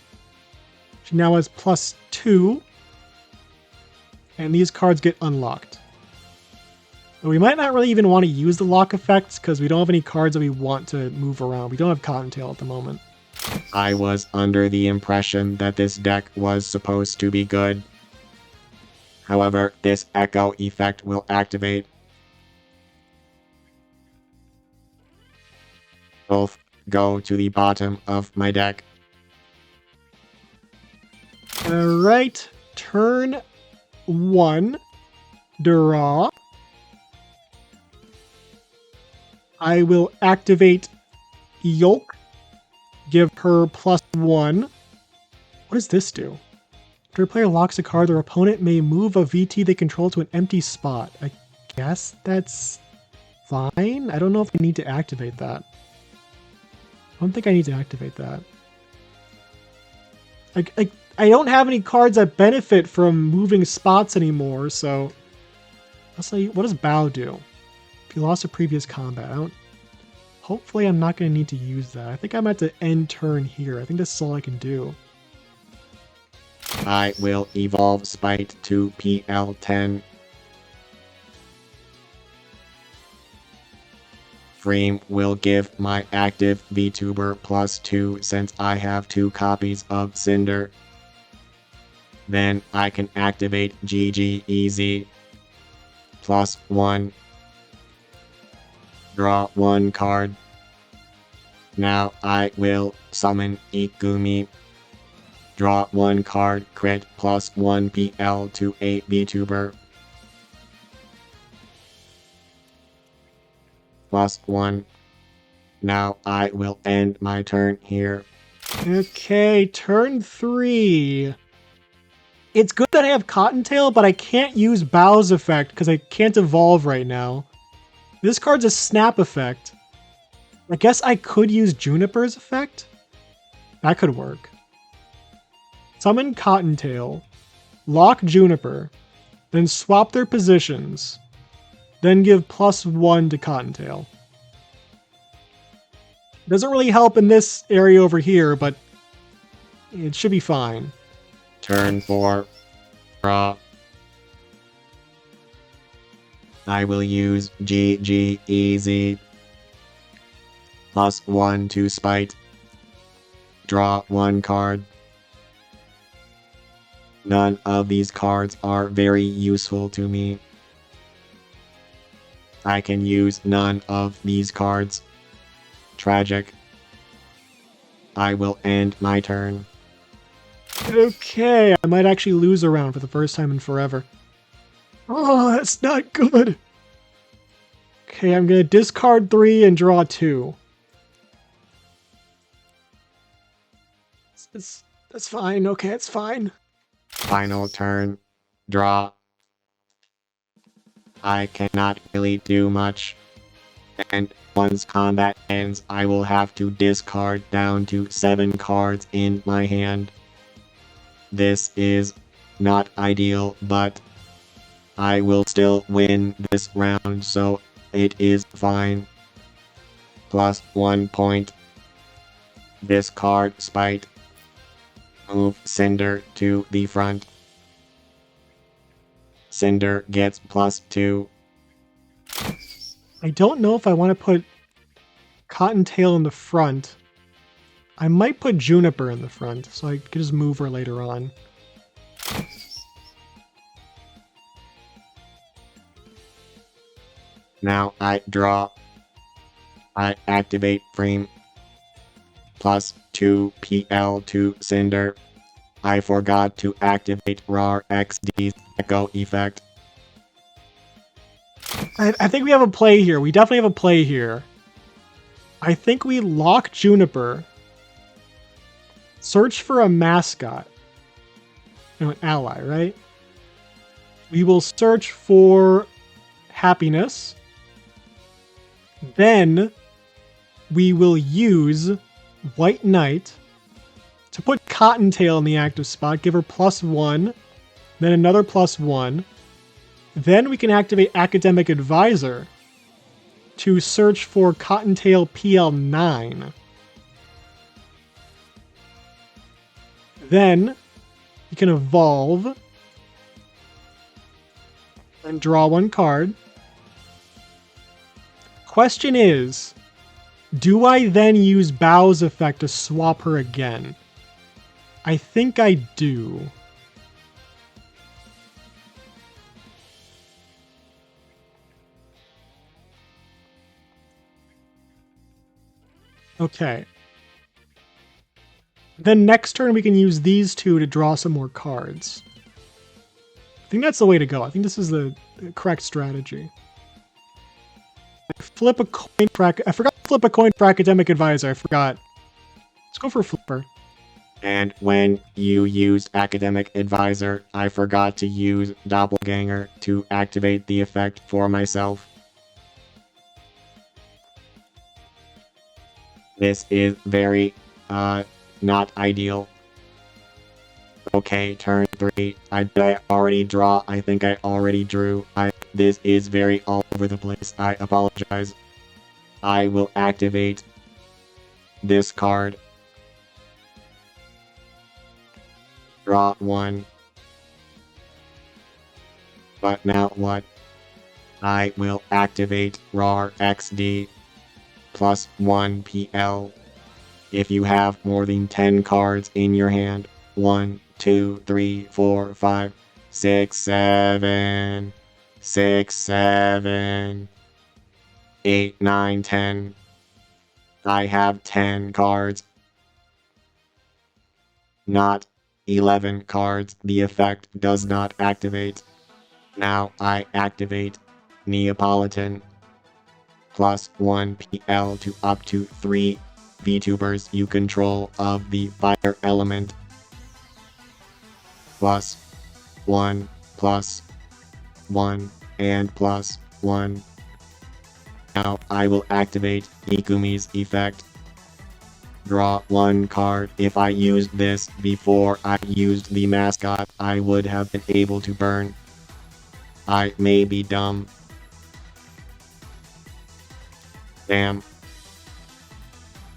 Speaker 1: She now has +2. And these cards get unlocked. But we might not really even want to use the lock effects because we don't have any cards that we want to move around. We don't have Cottontail at the moment.
Speaker 2: I was under the impression that this deck was supposed to be good. However, this echo effect will activate. Both go to the bottom of my deck.
Speaker 1: Alright, turn 1, draw. I will activate Yolk, give her +1. What does this do? After a player locks a card, their opponent may move a VT they control to an empty spot. I guess that's fine. I don't know if I need to activate that. I don't think I need to activate that. I don't have any cards that benefit from moving spots anymore, so... Let's say, what does Bow do? If you lost a previous combat, hopefully I'm not going to need to use that. I think I'm at the end turn here. I think that's all I can do.
Speaker 2: I will evolve Spite to PL10. Frame will give my active VTuber +2 since I have 2 copies of Cinder. Then I can activate GG Easy. +1. Draw 1 card. Now I will summon Ikumi. Draw 1 card, crit +1 PL to a VTuber. +1. Now I will end my turn here.
Speaker 1: Okay, turn 3. It's good that I have Cottontail, but I can't use Bow's effect because I can't evolve right now. This card's a snap effect. I guess I could use Juniper's effect? That could work. Summon Cottontail, lock Juniper, then swap their positions, then give +1 to Cottontail. Doesn't really help in this area over here, but it should be fine.
Speaker 2: Turn 4. Draw. I will use GG Easy. +1 to Spite. Draw 1 card. None of these cards are very useful to me. I can use none of these cards. Tragic. I will end my turn.
Speaker 1: Okay, I might actually lose a round for the first time in forever. Oh, that's not good. Okay, I'm gonna discard 3 and draw 2. That's fine. Okay, it's fine.
Speaker 2: Final turn. Draw. I cannot really do much. And once combat ends, I will have to discard down to 7 cards in my hand. This is not ideal, but I will still win this round, so it is fine. +1 point. Discard Spite. Move Cinder to the front. Cinder gets +2.
Speaker 1: I don't know if I want to put Cottontail in the front. I might put Juniper in the front, so I could just move her later on.
Speaker 2: Now I draw. I activate Frame. +2 PL to Cinder. I forgot to activate RAR XD's Echo effect.
Speaker 1: I think we have a play here. We definitely have a play here. I think we lock Juniper. Search for a mascot. No, an ally, right? We will search for Happiness. Then we will use White Knight to put Cottontail in the active spot, give her +1, then another +1. Then we can activate Academic Advisor to search for Cottontail PL9. Then you can evolve and draw 1 card. question is, do I then use Bow's effect to swap her again? I think I do. Okay. Then next turn we can use these two to draw some more cards. I think that's the way to go. I think this is the correct strategy. Flip a coin for... I forgot to flip a coin for Academic Advisor. I forgot. Let's go for Flipper.
Speaker 2: And when you used Academic Advisor, I forgot to use Doppelganger to activate the effect for myself. This is very, not ideal. Okay, turn 3. Did I already draw? I think I already drew. This is very all over the place. I apologize. I will activate this card. Draw 1. But now what? I will activate RAR XD plus 1 PL. If you have more than 10 cards in your hand. 1, 2, 3, 4, 5, 6, 7, 6, 7, 8, 9, 10. I have 10 cards. Not 11 cards. The effect does not activate. Now I activate Neapolitan plus 1 PL to up to 3 VTubers you control of the fire element. Plus 1, plus 1, and plus 1. Now I will activate Ikumi's effect. Draw 1 card. If I used this before I used the mascot, I would have been able to burn. I may be dumb. Damn.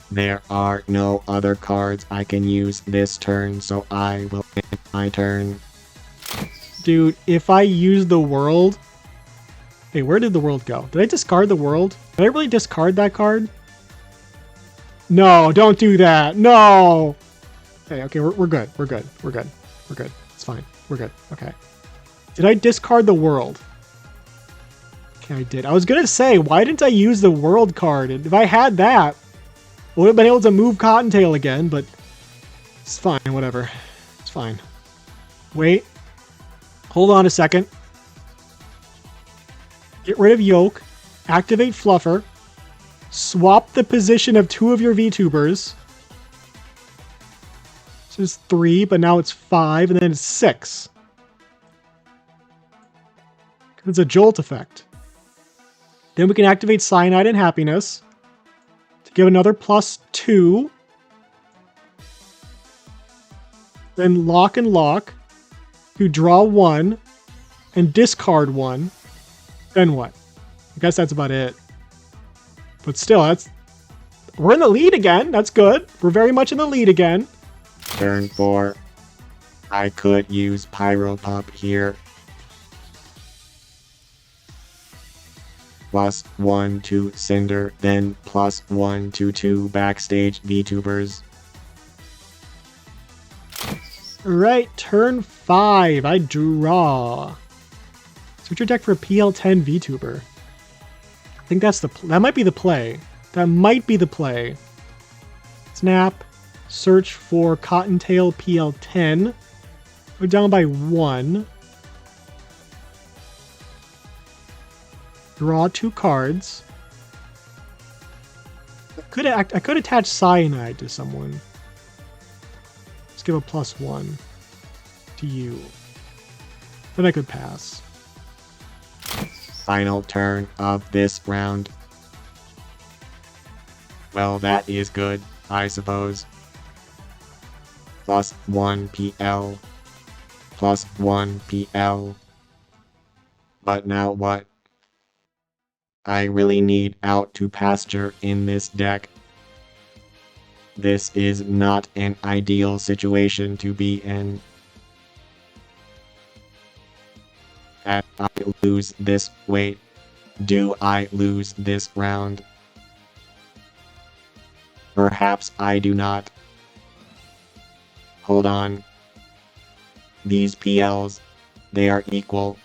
Speaker 2: There are no other cards I can use this turn, so I will end my turn.
Speaker 1: Dude, if I use the world... Hey, where did the world go? Did I discard the world? Did I really discard that card? No, don't do that. No! Okay, we're good. We're good. We're good. We're good. It's fine. We're good. Okay. Did I discard the world? Okay, I did. I was gonna say, why didn't I use the world card? If I had that, I would have been able to move Cottontail again, but it's fine, whatever. It's fine. Wait. Hold on a second. Get rid of Yoke. Activate Fluffer. Swap the position of 2 of your VTubers. This is 3, but now it's 5, and then it's 6. It's a Jolt effect. Then we can activate Cyanide and Happiness to give another +2. Then Lock and Lock to draw 1 and discard 1. Then what? I guess that's about it. But still, we're in the lead again. That's good. We're very much in the lead again.
Speaker 2: Turn 4. I could use Pyro Pop here. +1 to Cinder, then +1 to 2 backstage VTubers.
Speaker 1: Alright, turn 5. I draw. Switch your deck for a PL10 VTuber. I think that might be the play. That might be the play. Snap. Search for Cottontail PL10. We're down by 1. Draw 2 cards. I could attach Cyanide to someone. Let's give a +1 to you. Then I could pass.
Speaker 2: Final turn of this round. Well, that is good, I suppose. +1 PL. +1 PL. But now what? I really need Out to Pasture in this deck. This is not an ideal situation to be in. That I lose this weight. Do I lose this round? Perhaps I do not. Hold on. These PLs, they are equal.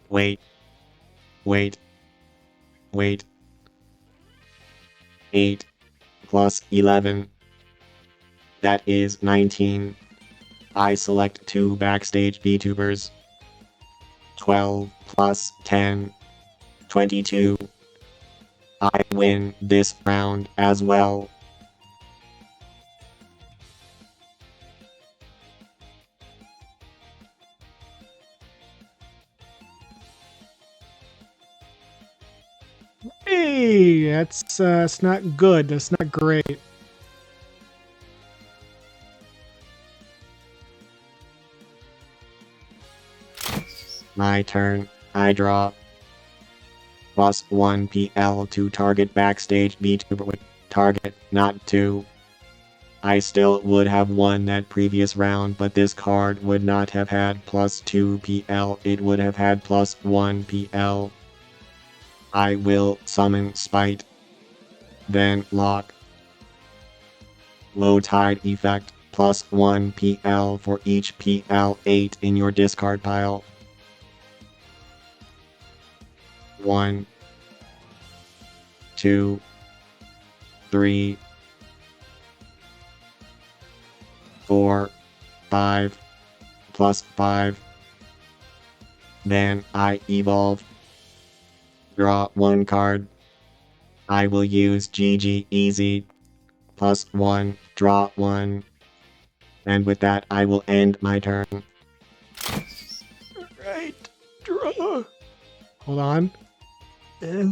Speaker 2: Wait. Wait. Wait. 8 plus 11. That is 19. I select 2 backstage VTubers. 12 plus 10. 22. I win this round as well.
Speaker 1: Hey, that's not good. That's not great.
Speaker 2: My turn. I draw. Plus 1 PL to target backstage VTuber with target, not 2. I still would have won that previous round, but this card would not have had plus 2 PL. It would have had plus 1 PL. I will summon Spite. Then lock. Low Tide effect. Plus 1 PL for each PL 8 in your discard pile. 1, 2, 3, 4, 5, plus 5. Then I evolve. Draw 1 card. I will use GG Easy. Plus 1, draw 1. And with that, I will end my turn.
Speaker 1: Right. Draw. Hold on. I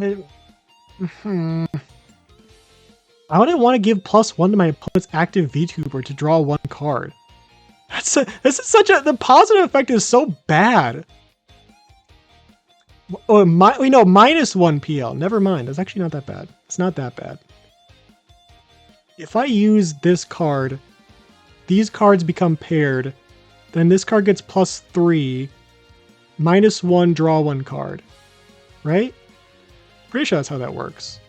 Speaker 1: wouldn't want to give plus 1 to my opponent's active VTuber to draw 1 card. This is such a... The positive effect is so bad. Oh, no, minus 1 PL. Never mind. That's actually not that bad. It's not that bad. If I use this card, these cards become paired. Then this card gets plus 3. Minus 1, draw 1 card. Right? Pretty sure that's how that works.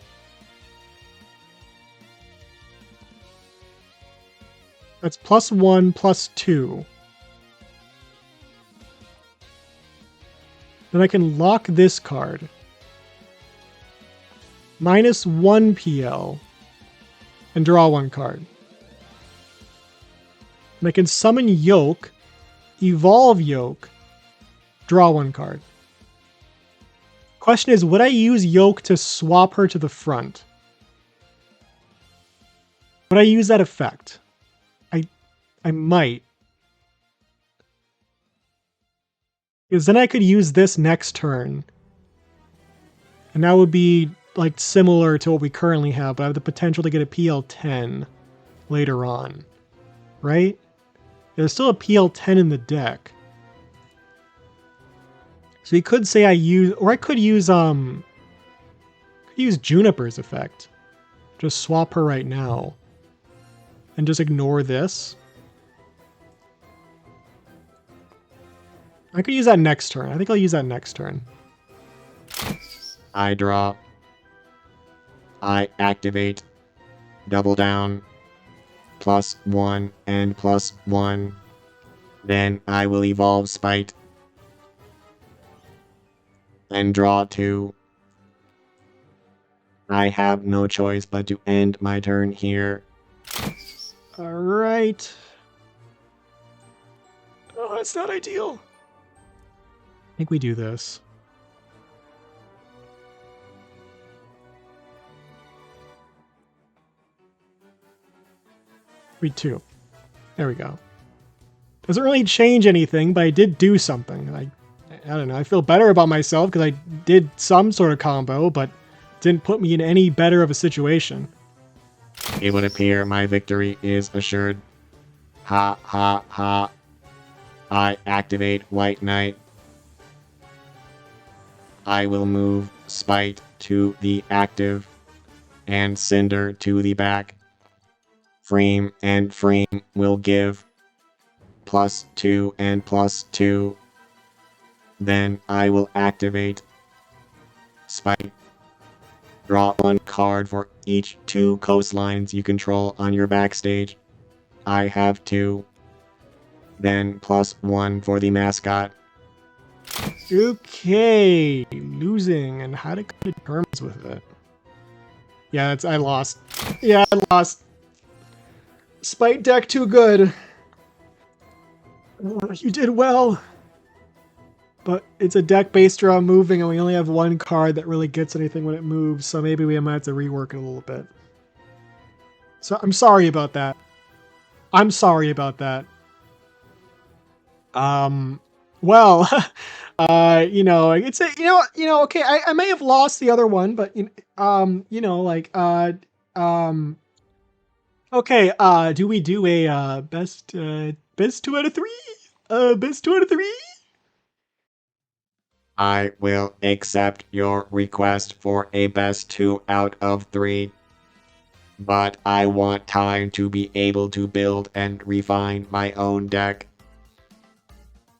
Speaker 1: That's plus 1, plus 2. Then I can lock this card. Minus 1 PL. And draw 1 card. And I can summon Yoke, evolve Yoke, draw 1 card. Question is, would I use Yoke to swap her to the front? Would I use that effect? I might. Because then I could use this next turn. And that would be like similar to what we currently have, but I have the potential to get a PL10 later on. Right? There's still a PL10 in the deck. So you could say I could use Juniper's effect. Just swap her right now. And just ignore this. I could use that next turn. I think I'll use that next turn.
Speaker 2: I draw. I activate. Double down. Plus 1 and plus 1. Then I will evolve Spite. And draw 2. I have no choice but to end my turn here.
Speaker 1: Alright. Oh, that's not ideal. I think we do this. Read 2. There we go. Doesn't really change anything, but I did do something. I don't know. I feel better about myself because I did some sort of combo, but didn't put me in any better of a situation.
Speaker 2: It would appear my victory is assured. Ha ha ha. I activate White Knight. I will move Spite to the active and Cinder to the back. Frame and Frame will give plus 2 and plus 2. Then I will activate Spike. Draw one card for each 2 coastlines you control on your backstage. I have 2. Then +1 for the mascot.
Speaker 1: Okay, losing and how to come to terms with it. Yeah, I lost. Yeah, I lost. Spite deck too good. You did well. But it's a deck based around moving, and we only have 1 card that really gets anything when it moves, so maybe we might have to rework it a little bit. So I'm sorry about that. I'm sorry about that. Well, you know, it's a, okay, I may have lost the other one, but, okay, do we do a, best 2 out of 3? Best 2 out of 3?
Speaker 2: I will accept your request for a best 2 out of 3. But I want time to be able to build and refine my own deck.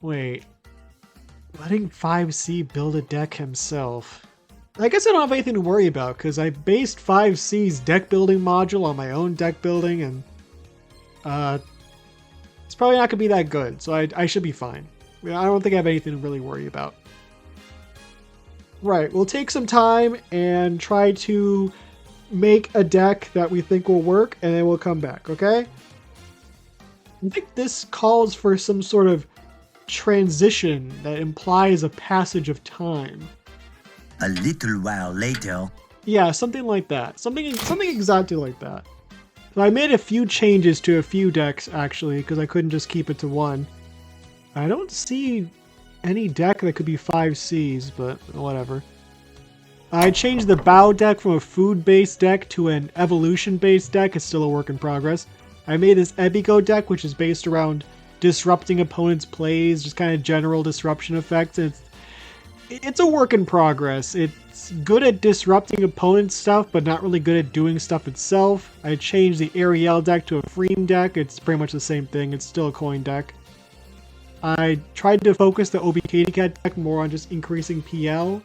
Speaker 1: Wait. Letting 5C build a deck himself. I guess I don't have anything to worry about, because I based 5C's deck building module on my own deck building, and it's probably not going to be that good, so I should be fine. I don't think I have anything to really worry about. Right, we'll take some time and try to make a deck that we think will work, and then we'll come back, okay? I think this calls for some sort of transition that implies a passage of time.
Speaker 3: A little while later.
Speaker 1: Yeah, something like that. Something exactly like that. So I made a few changes to a few decks, actually, because I couldn't just keep it to 1. I don't see any deck that could be 5Cs, but whatever. I changed the Bow deck from a food-based deck to an evolution-based deck. It's still a work in progress. I made this Ebigo deck, which is based around disrupting opponents' plays, just kind of general disruption effects. It's a work in progress. It's good at disrupting opponents' stuff, but not really good at doing stuff itself. I changed the Ariel deck to a Freem deck. It's pretty much the same thing. It's still a coin deck. I tried to focus the Obi-Katy-Cat deck more on just increasing PL.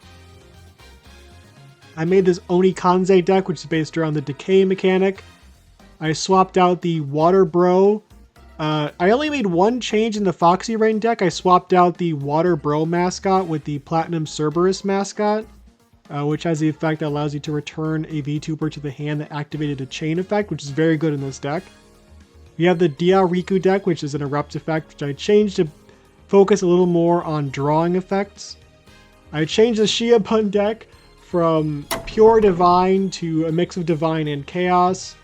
Speaker 1: I made this Oni-Kanze deck, which is based around the Decay mechanic. I swapped out the Water Bro. I only made 1 change in the Foxy Rain deck. I swapped out the Water Bro mascot with the Platinum Cerberus mascot, which has the effect that allows you to return a VTuber to the hand that activated a chain effect, which is very good in this deck. We have the Dia Riku deck, which is an Erupt effect, which I changed to focus a little more on drawing effects. I changed the Shiabun deck from pure Divine to a mix of Divine and Chaos,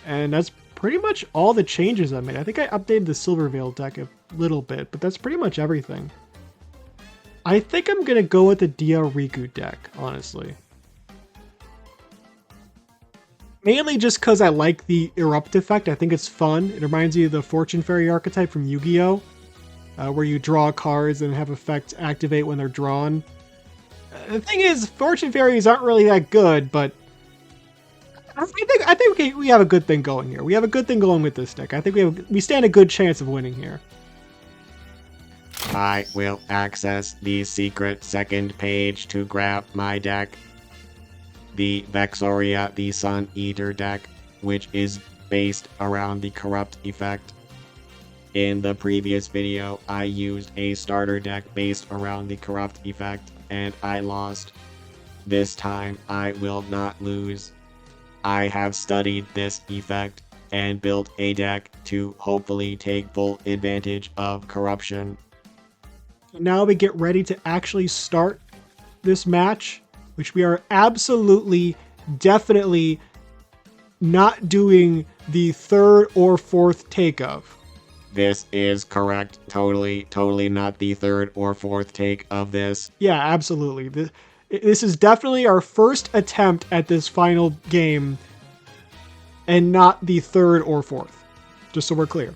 Speaker 1: and that's pretty much all the changes I made. I think I updated the Silverveil deck a little bit, but that's pretty much everything. I think I'm going to go with the Dia Riku deck, honestly. Mainly just because I like the Erupt effect. I think it's fun. It reminds you of the Fortune Fairy archetype from Yu-Gi-Oh! Where you draw cards and have effects activate when they're drawn. The thing is, Fortune Fairies aren't really that good, but I think we have a good thing going here. We have a good thing going with this deck. I think we stand a good chance of winning here.
Speaker 2: I will access the secret second page to grab my deck. The Vexoria the Sun Eater deck, which is based around the Corrupt effect. In the previous video, I used a starter deck based around the Corrupt effect, and I lost. This time, I will not lose. I have studied this effect and built a deck to hopefully take full advantage of corruption.
Speaker 1: Now we get ready to actually start this match, which we are absolutely, definitely not doing the 3rd or 4th take of.
Speaker 2: This is correct. Totally not the 3rd or 4th take of this.
Speaker 1: Yeah, absolutely. This is definitely our first attempt at this final game, and not the 3rd or 4th. Just so we're clear.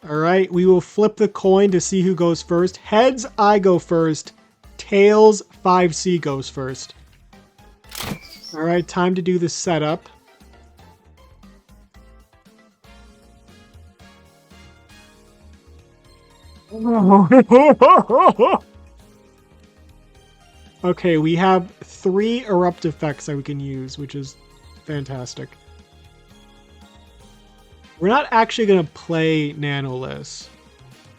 Speaker 1: Alright, we will flip the coin to see who goes first. Heads, I go first. Tails, 5C goes first. Alright, time to do the setup. Okay, we have 3 erupt effects that we can use, which is fantastic. We're not actually going to play Nanoliss.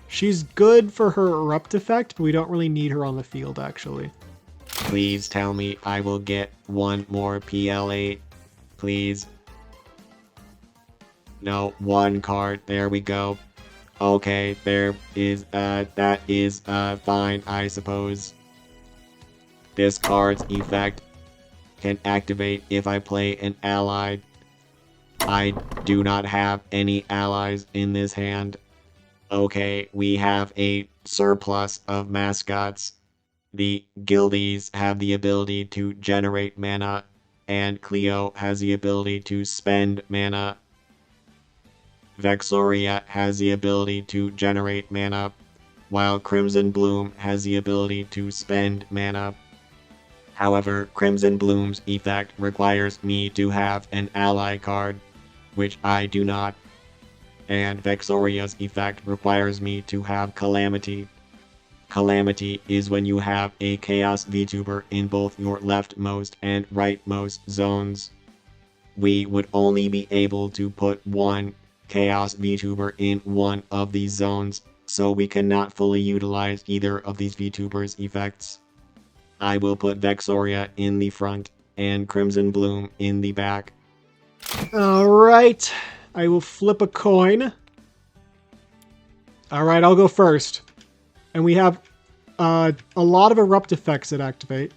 Speaker 1: She's good for her erupt effect, but we don't really need her on the field, actually.
Speaker 2: Please tell me I will get one more PL8. Please. No, 1 card. There we go. Okay, there is, that is, fine, I suppose. This card's effect can activate if I play an ally. I do not have any allies in this hand. Okay, we have a surplus of mascots. The guildies have the ability to generate mana, and Cleo has the ability to spend mana. Vexoria has the ability to generate mana, while Crimson Bloom has the ability to spend mana. However, Crimson Bloom's effect requires me to have an ally card, which I do not. And Vexoria's effect requires me to have Calamity. Calamity is when you have a Chaos VTuber in both your leftmost and rightmost zones. We would only be able to put 1 Chaos VTuber in one of these zones, so we cannot fully utilize either of these VTubers' effects. I will put Vexoria in the front and Crimson Bloom in the back.
Speaker 1: Alright, I will flip a coin. Alright, I'll go first. And we have a lot of erupt effects that activate.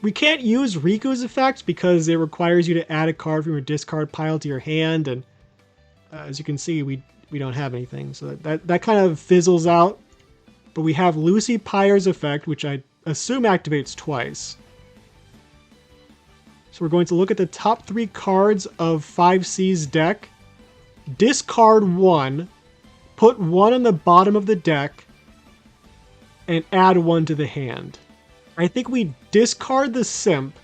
Speaker 1: We can't use Riku's effect because it requires you to add a card from your discard pile to your hand, and as you can see, we don't have anything, so that kind of fizzles out. But we have Lucy Pyre's effect, which I assume activates twice. So we're going to look at the top 3 cards of 5C's deck, discard 1, put 1 on the bottom of the deck, and add 1 to the hand. I think we discard the Simp,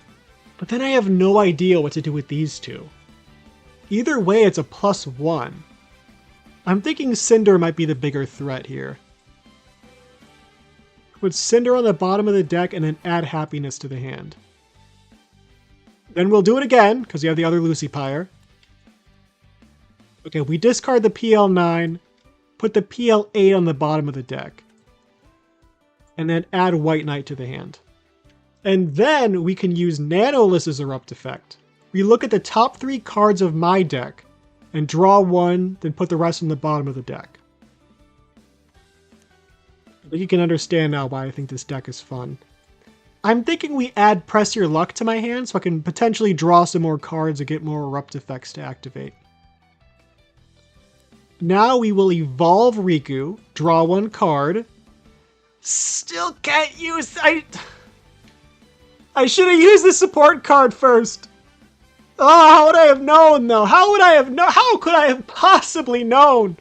Speaker 1: but then I have no idea what to do with these 2. Either way, it's a +1. I'm thinking Cinder might be the bigger threat here. Put Cinder on the bottom of the deck and then add Happiness to the hand. Then we'll do it again, because you have the other Lucy Pyre. Okay, we discard the PL9, put the PL8 on the bottom of the deck, and then add White Knight to the hand. And then we can use Nanoliss's Erupt effect. We look at the top 3 cards of my deck, and draw 1, then put the rest on the bottom of the deck. I think you can understand now why I think this deck is fun. I'm thinking we add Press Your Luck to my hand so I can potentially draw some more cards and get more Erupt effects to activate. Now we will evolve Riku, draw 1 card. Still can't use... I should have used the support card first. Oh, how would I have known though? How would I have known? How could I have possibly known?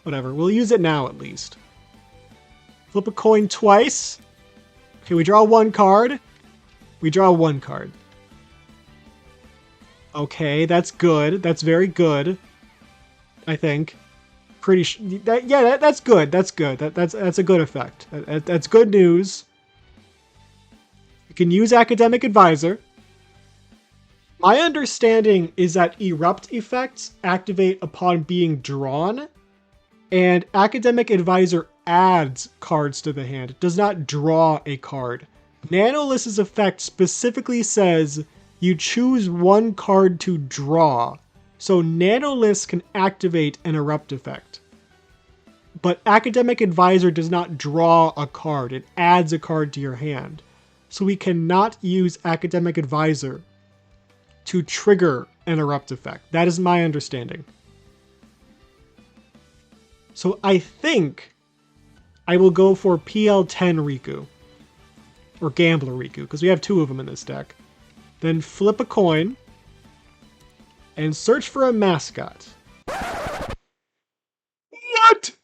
Speaker 1: Whatever, we'll use it now at least. Flip a coin twice. Okay, we draw 1 card. We draw 1 card. Okay, that's good. That's very good. I think. Pretty that's good. That's good. That's a good effect. That's good news. You can use Academic Advisor. My understanding is that Erupt effects activate upon being drawn, and Academic Advisor adds cards to the hand. It does not draw a card. Nanoliss's effect specifically says you choose 1 card to draw, so Nanoliss can activate an Erupt effect. But Academic Advisor does not draw a card, it adds a card to your hand. So we cannot use Academic Advisor to trigger an Erupt effect. That is my understanding. So I think I will go for PL10 Riku. Or Gambler Riku, because we have 2 of them in this deck. Then flip a coin and search for a mascot. What?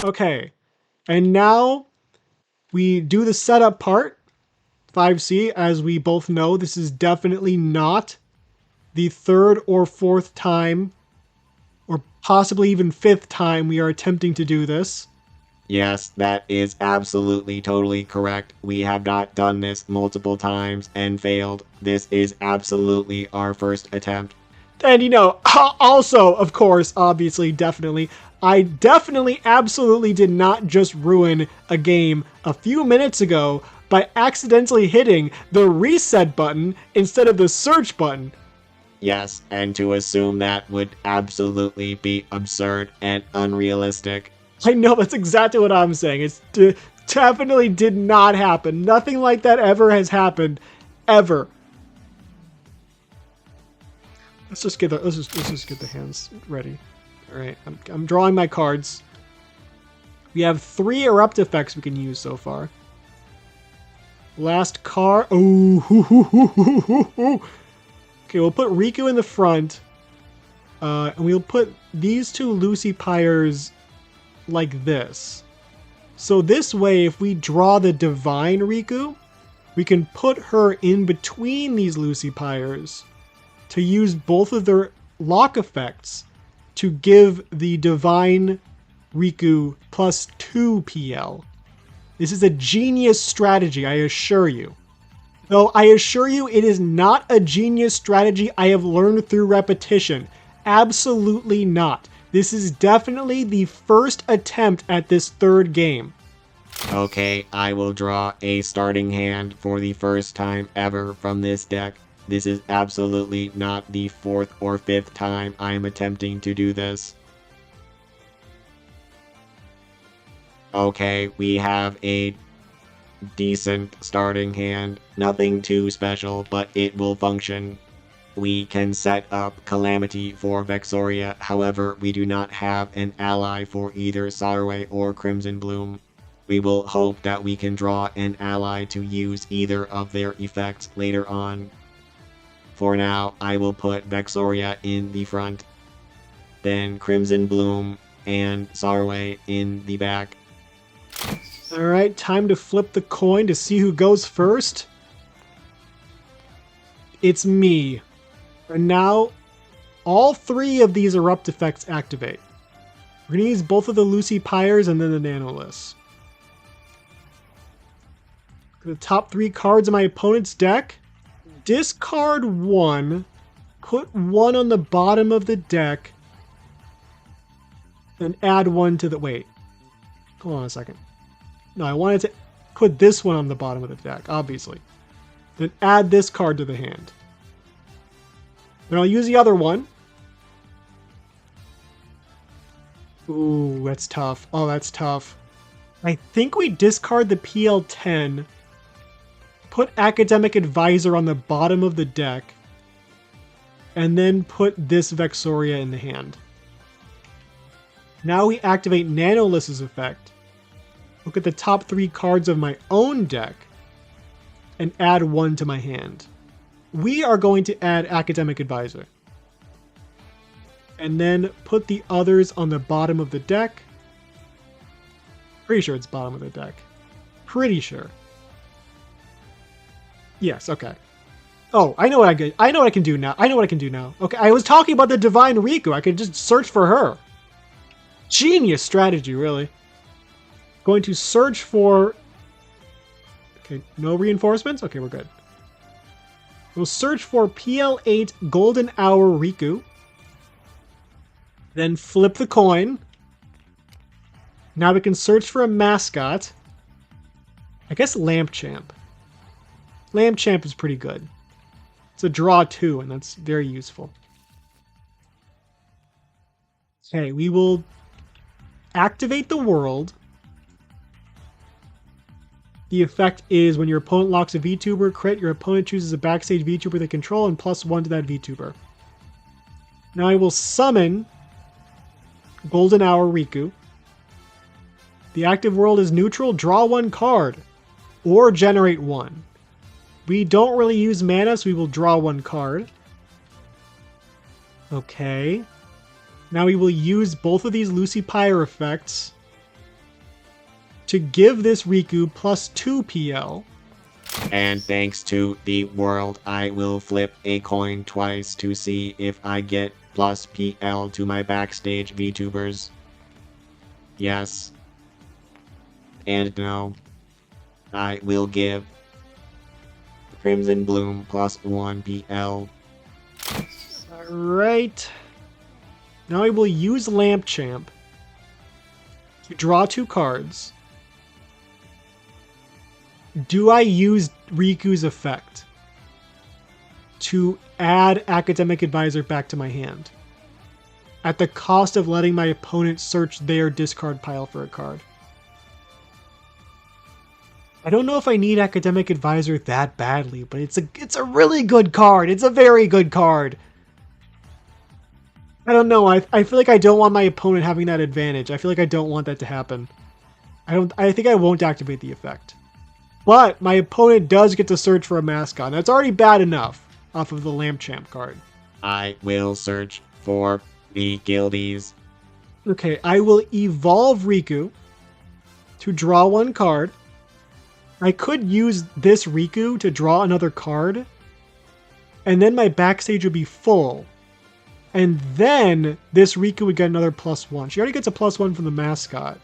Speaker 1: Okay, and now we do the setup part. 5C, as we both know, this is definitely not the 3rd or 4th time, or possibly even 5th time we are attempting to do this.
Speaker 2: Yes, that is absolutely totally correct. We have not done this multiple times and failed. This is absolutely our first attempt.
Speaker 1: And you know, also, of course, obviously, definitely, I definitely absolutely did not just ruin a game a few minutes ago by accidentally hitting the reset button instead of the search button.
Speaker 2: Yes, and to assume that would absolutely be absurd and unrealistic.
Speaker 1: I know, that's exactly what I'm saying. It's definitely did not happen. Nothing like that ever has happened, ever. Let's just get the hands ready. All right, I'm drawing my cards. We have 3 erupt effects we can use so far. Last card. Oh, okay, we'll put Riku in the front, and we'll put these 2 Lucy Pyres like this. So this way, if we draw the Divine Riku, we can put her in between these Lucy Pyres to use both of their lock effects to give the Divine Riku plus 2 PL. This is a genius strategy, I assure you. Though I assure you it is not a genius strategy I have learned through repetition. Absolutely not. This is definitely the first attempt at this 3rd game.
Speaker 2: Okay, I will draw a starting hand for the first time ever from this deck. This is absolutely not the 4th or 5th time I am attempting to do this. Okay, we have a decent starting hand. Nothing too special, but it will function. We can set up Calamity for Vexoria, however, we do not have an ally for either Sarwe or Crimson Bloom. We will hope that we can draw an ally to use either of their effects later on. For now, I will put Vexoria in the front, then Crimson Bloom and Sarwe in the back.
Speaker 1: Alright, time to flip the coin to see who goes first. It's me. And now, all 3 of these erupt effects activate. We're going to use both of the Lucy Pyres and then the Nanoliths. The top 3 cards of my opponent's deck. Discard 1. Put 1 on the bottom of the deck. And add 1 to the... Wait. Hold on a second. No, I wanted to put this one on the bottom of the deck, obviously. Then add this card to the hand. Then I'll use the other one. Ooh, that's tough. Oh, that's tough. I think we discard the PL10. Put Academic Advisor on the bottom of the deck. And then put this Vexoria in the hand. Now we activate Nanolith's effect. Look at the top 3 cards of my own deck. And add 1 to my hand. We are going to add Academic Advisor. And then put the others on the bottom of the deck. Pretty sure it's bottom of the deck. Pretty sure. Yes, okay. Oh, I know what I can do now. I know what I can do now. Okay, I was talking about the Divine Riku. I could just search for her. Genius strategy, really. Going to search for... Okay, no reinforcements? Okay, we're good. We'll search for PL8 Golden Hour Riku. Then flip the coin. Now we can search for a mascot. I guess Lamp Champ. Lamp Champ is pretty good. It's a draw 2, and that's very useful. Okay, we will activate the world. The effect is when your opponent locks a VTuber crit, your opponent chooses a backstage VTuber they control and +1 to that VTuber. Now I will summon Golden Hour Riku. The active world is neutral, draw 1 card, or generate 1. We don't really use mana, so we will draw 1 card. Okay. Now we will use both of these Lucy Pyre effects to give this Riku +2 PL.
Speaker 2: And thanks to the world, I will flip a coin twice to see if I get +PL to my backstage VTubers. Yes. And no, I will give Crimson Bloom +1 PL.
Speaker 1: Alright. Now I will use Lamp Champ to draw 2 cards. Do I use Riku's effect to add Academic Advisor back to my hand at the cost of letting my opponent search their discard pile for a card? I don't know if I need Academic Advisor that badly, but it's a really good card. It's a very good card. I don't know. I feel like I don't want my opponent having that advantage. I feel like I don't want that to happen. I think I won't activate the effect. But my opponent does get to search for a mascot. That's already bad enough off of the Lamp Champ card.
Speaker 2: I will search for the guildies.
Speaker 1: Okay, I will evolve Riku to draw 1 card. I could use this Riku to draw another card, and then my backstage would be full. And then this Riku would get another +1. She already gets a +1 from the mascot.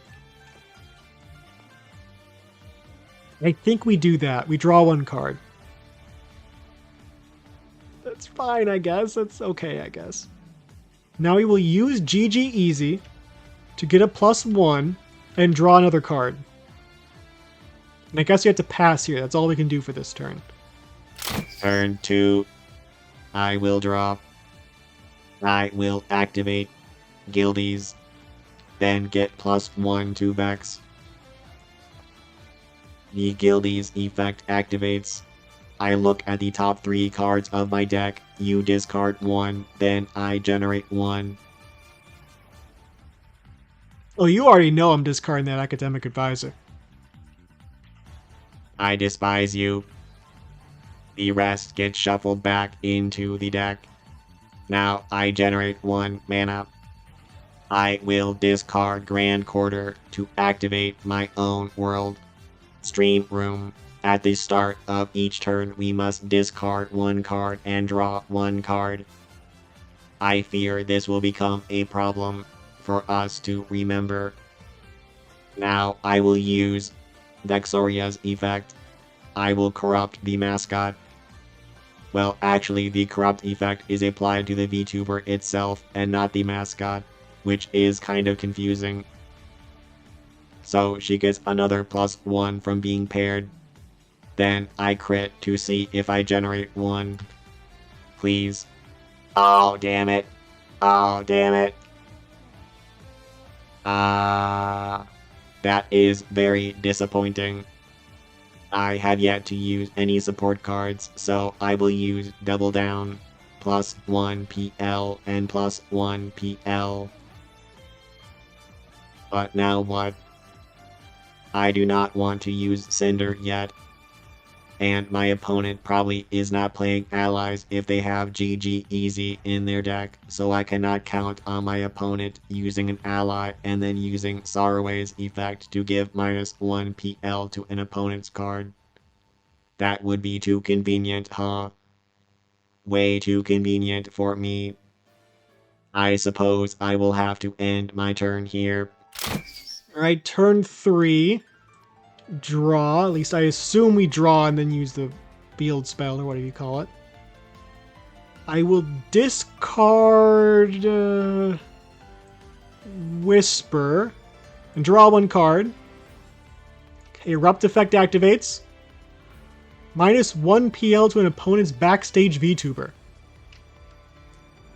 Speaker 1: I think we do that. We draw 1 card. That's fine, I guess. That's okay, I guess. Now we will use GG Easy to get a +1 and draw another card. And I guess you have to pass here. That's all we can do for this turn.
Speaker 2: Turn 2. I will draw. I will activate guildies, then get +1 to Vex. The guildies effect activates. I look at the top 3 cards of my deck, you discard 1, then I generate 1.
Speaker 1: Oh, you already know I'm discarding that Academic Advisor.
Speaker 2: I despise you. The rest gets shuffled back into the deck. Now I generate 1 mana. I will discard Grand Quarter to activate my own world. Stream Room. At the start of each turn, we must discard 1 card and draw 1 card. I fear this will become a problem for us to remember. Now I will use Vexoria's effect. I will corrupt the mascot. Well, actually, the corrupt effect is applied to the VTuber itself and not the mascot, which is kind of confusing. So she gets another +1 from being paired. Then I crit to see if I generate 1. Please. Oh, damn it. Oh, damn it. That is very disappointing. I have yet to use any support cards, so I will use Double Down, +1 PL and +1 PL. But now what? I do not want to use Cinder yet. And my opponent probably is not playing allies if they have GG Easy in their deck, so I cannot count on my opponent using an ally and then using Sorroway's effect to give -1 PL to an opponent's card. That would be too convenient, huh? Way too convenient for me. I suppose I will have to end my turn here.
Speaker 1: Alright, turn 3. Draw. At least I assume we draw and then use the field spell or whatever you call it. I will discard Whisper and draw 1 card. Okay, Erupt effect activates. -1 PL to an opponent's backstage VTuber.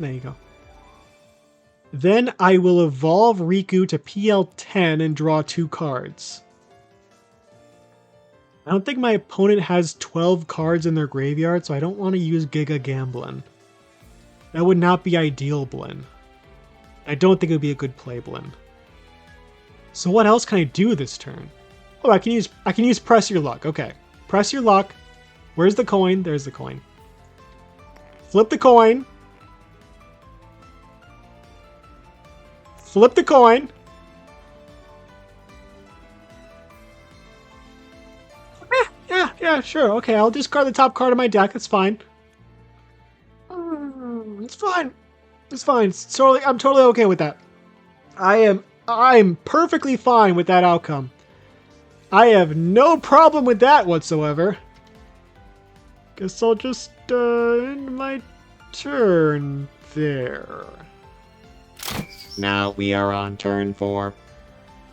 Speaker 1: There you go. Then I will evolve Riku to PL10 and draw 2 cards. I don't think my opponent has 12 cards in their graveyard, so I don't want to use Giga Gamblin. That would not be ideal, Blin. I don't think it would be a good play, Blin. So what else can I do this turn? Oh, I can use Press Your Luck. Okay. Press Your Luck. Where's the coin? There's the coin. Flip the coin. Flip the coin. Yeah, sure. Okay, I'll discard the top card of my deck. That's fine. It's fine. It's fine. I'm totally okay with that. I'm perfectly fine with that outcome. I have no problem with that whatsoever. Guess I'll just end my turn there.
Speaker 2: Now we are on turn 4.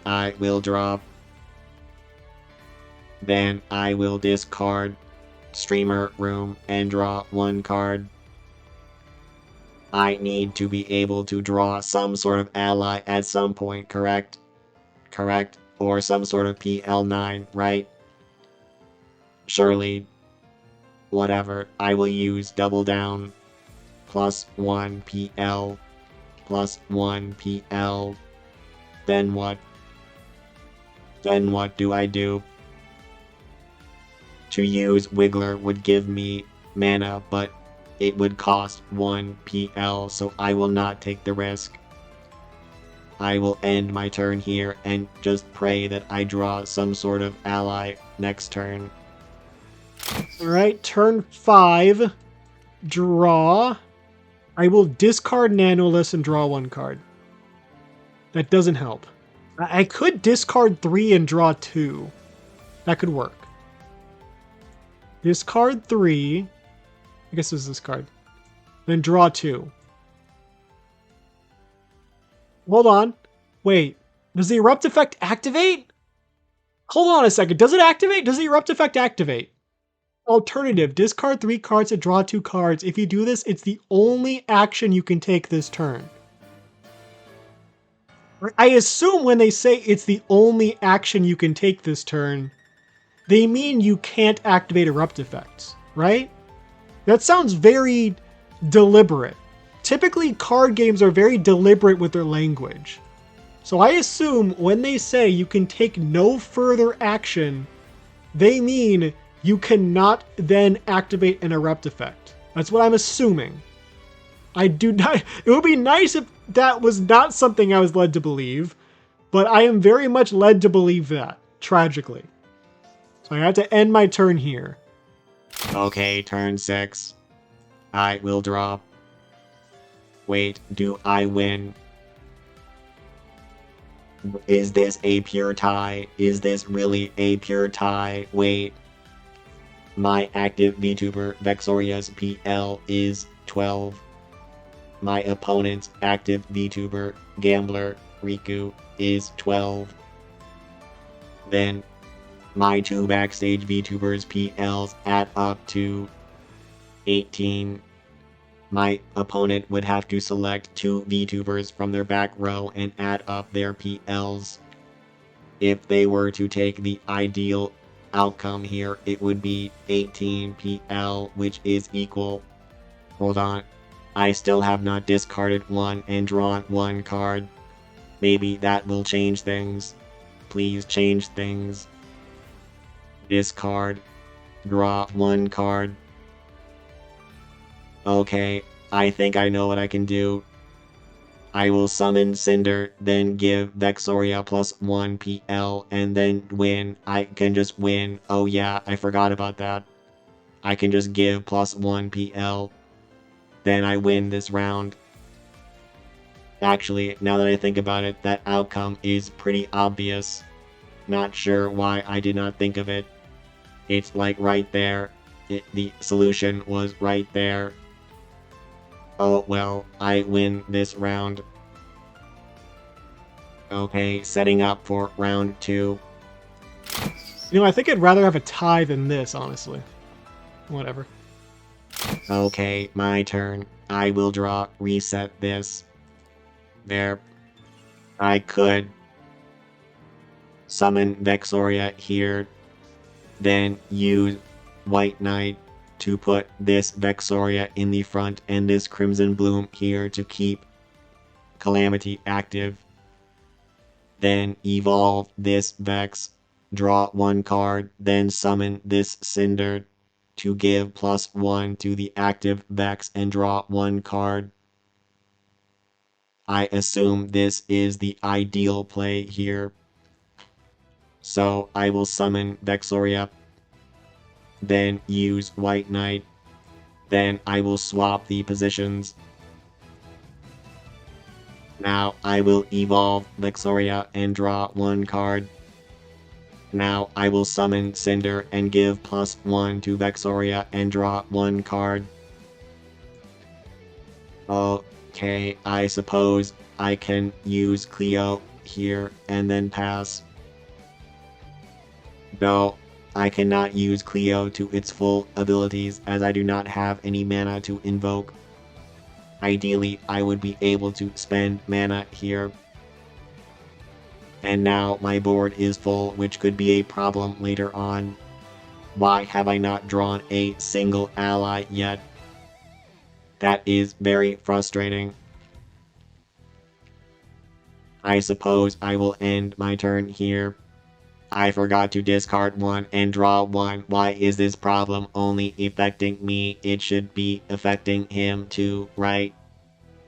Speaker 2: I will draw. Then I will discard Streamer Room and draw 1 card. I need to be able to draw some sort of ally at some point, correct? Correct? Or some sort of PL9, right? Surely. Whatever. I will use Double Down. +1 PL. +1 PL. Then what? Then what do I do? To use Wiggler would give me mana, but it would cost 1 PL, so I will not take the risk. I will end my turn here and just pray that I draw some sort of ally next turn.
Speaker 1: Alright, turn 5. Draw. I will discard Nanolith and draw 1 card. That doesn't help. I could discard 3 and draw 2. That could work. Discard 3. I guess this is this card. Then draw 2. Hold on. Wait. Does the Erupt effect activate? Hold on a second. Does it activate? Does the Erupt effect activate? Alternative. Discard 3 cards and draw 2 cards. If you do this, it's the only action you can take this turn. I assume when they say it's the only action you can take this turn, they mean you can't activate Erupt effects, right? That sounds very deliberate. Typically, card games are very deliberate with their language. So I assume when they say you can take no further action, they mean you cannot then activate an Erupt effect. That's what I'm assuming. I do not. It would be nice if that was not something I was led to believe, but I am very much led to believe that, tragically. So I have to end my turn here.
Speaker 2: Okay, turn 6. I will draw. Wait, do I win? Is this a pure tie? Is this really a pure tie? Wait. My active VTuber Vexoria's PL is 12. My opponent's active VTuber Gambler Riku is 12. Then my 2 backstage VTubers PLs add up to 18. My opponent would have to select 2 VTubers from their back row and add up their PLs. If they were to take the ideal outcome here, it would be 18 PL, which is equal. Hold on. I still have not discarded 1 and drawn 1 card. Maybe that will change things. Please change things. Discard. Draw 1 card. Okay, I think I know what I can do. I will summon Cinder, then give Vexoria +1 PL, and then win. I can just win. Oh yeah, I forgot about that. I can just give +1 PL. Then I win this round. Actually, now that I think about it, that outcome is pretty obvious. Not sure why I did not think of it. It's like right there. The solution was right there. Oh well, I win this round. Okay, setting up for round 2.
Speaker 1: You know, I think I'd rather have a tie than this, honestly. Whatever.
Speaker 2: Okay, my turn. I will draw, reset this. There. I could summon Vexoria here, then use White Knight to put this Vexoria in the front and this Crimson Bloom here to keep Calamity active. Then evolve this Vex, draw 1 card, then summon this Cinder to give +1 to the active Vex and draw 1 card. I assume this is the ideal play here. So I will summon Vexoria, then use White Knight, then I will swap the positions. Now I will evolve Vexoria and draw 1 card. Now I will summon Cinder and give +1 to Vexoria and draw 1 card. Okay, I suppose I can use Cleo here and then pass. No, I cannot use Cleo to its full abilities as I do not have any mana to invoke. Ideally, I would be able to spend mana here. And now my board is full, which could be a problem later on. Why have I not drawn a single ally yet? That is very frustrating. I suppose I will end my turn here. I forgot to discard 1 and draw 1. Why is this problem only affecting me? It should be affecting him too, right?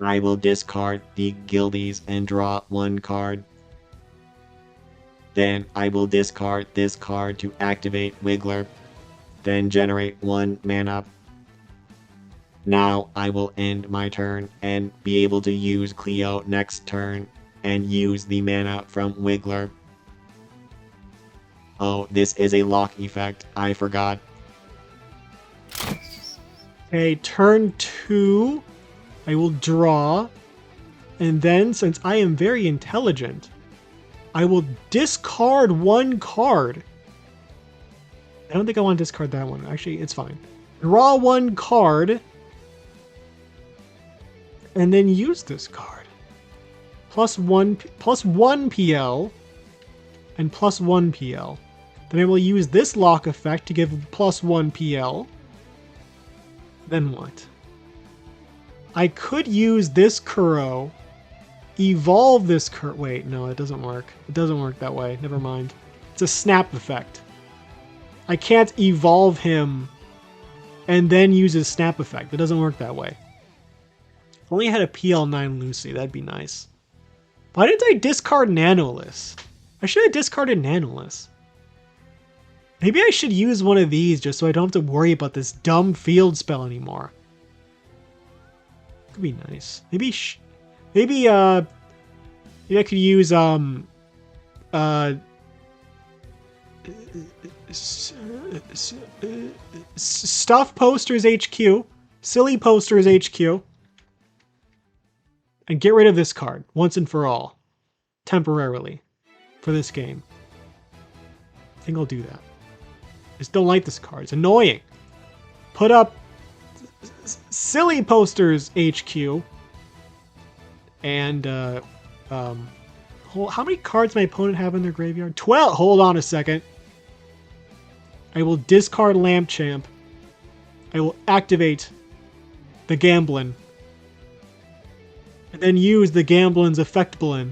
Speaker 2: I will discard the Guildies and draw 1 card. Then I will discard this card to activate Wiggler. Then generate 1 mana. Now I will end my turn and be able to use Cleo next turn and use the mana from Wiggler. Oh, this is a lock effect. I forgot.
Speaker 1: Okay, turn 2. I will draw. And then, since I am very intelligent, I will discard 1 card. I don't think I want to discard that one. Actually, it's fine. Draw 1 card. And then use this card. +1 PL and +1 PL. Then I will use this lock effect to give +1 PL. Then what? I could use this Kuro, evolve this Kuro. Wait, no, it doesn't work. It doesn't work that way. Never mind. It's a snap effect. I can't evolve him and then use his snap effect. It doesn't work that way. If only I had a PL9 Lucy, that'd be nice. Why didn't I discard Nanolith? I should have discarded Nanolith. Maybe I should use one of these just so I don't have to worry about this dumb field spell anymore. Could be nice. Maybe I could use Stuff Posters HQ, Silly Posters HQ, and get rid of this card once and for all, temporarily, for this game. I think I'll do that. I just don't like this card. It's annoying. Put up Silly Posters HQ. And, how many cards my opponent have in their graveyard? 12! Hold on a second. I will discard Lamp Champ. I will activate the Gamblin. And then use the Gamblin's Effectblin.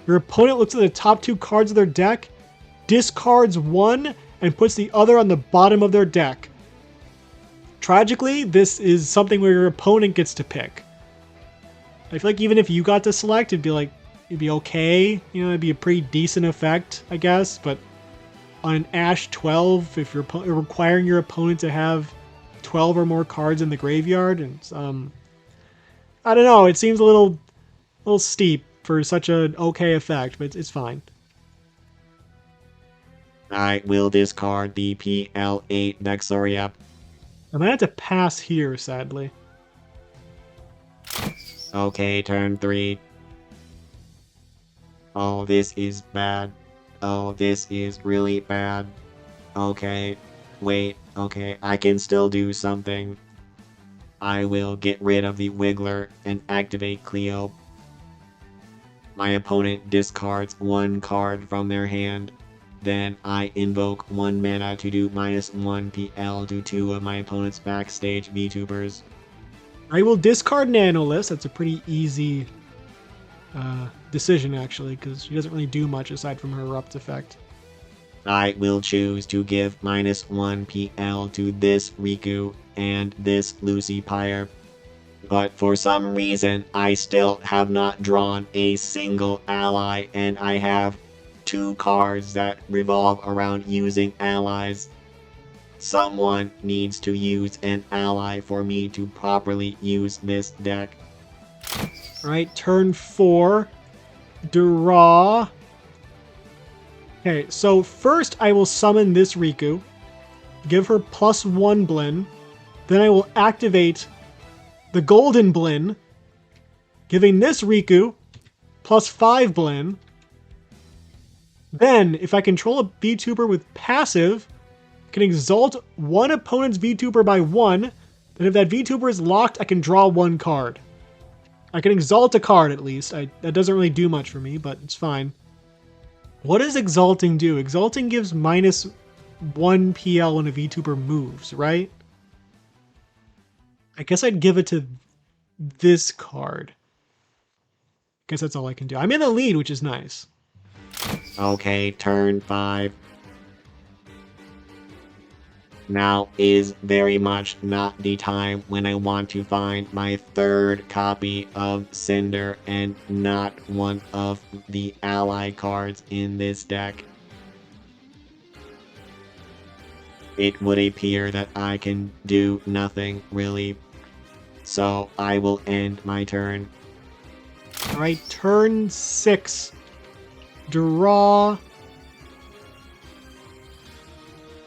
Speaker 1: Your opponent looks at the top 2 cards of their deck, discards 1, and puts the other on the bottom of their deck. Tragically, this is something where your opponent gets to pick. I feel like even if you got to select, it'd be okay. You know, it'd be a pretty decent effect, I guess. But on an Ash 12, if you're requiring your opponent to have 12 or more cards in the graveyard, and I don't know, it seems a little steep for such an okay effect, but it's fine.
Speaker 2: I will discard the PL8 Vexoria.
Speaker 1: I might have to pass here, sadly.
Speaker 2: Okay, turn 3. Oh, this is bad. Oh, this is really bad. Okay, wait, okay, I can still do something. I will get rid of the Wiggler and activate Cleo. My opponent discards 1 card from their hand. Then I invoke 1 mana to do -1 PL to 2 of my opponent's backstage VTubers.
Speaker 1: I will discard Nanolith. That's a pretty easy decision, actually, because she doesn't really do much aside from her Erupt effect.
Speaker 2: I will choose to give -1 PL to this Riku and this Lucy Pyre. But for some reason, I still have not drawn a single ally, and I have 2 cards that revolve around using allies. Someone needs to use an ally for me to properly use this deck.
Speaker 1: Alright, turn 4. Draw. Okay, so first I will summon this Riku, give her +1 Blinn, then I will activate the Golden Blinn, giving this Riku +5 Blinn. Then, if I control a VTuber with passive, I can exalt one opponent's VTuber by 1. Then if that VTuber is locked, I can draw 1 card. I can exalt a card at least. That doesn't really do much for me, but it's fine. What does exalting do? Exalting gives -1 PL when a VTuber moves, right? I guess I'd give it to this card. I guess that's all I can do. I'm in the lead, which is nice.
Speaker 2: Okay, turn 5. Now is very much not the time when I want to find my 3rd copy of Cinder and not one of the ally cards in this deck. It would appear that I can do nothing really, so I will end my turn.
Speaker 1: Alright, turn 6. Draw.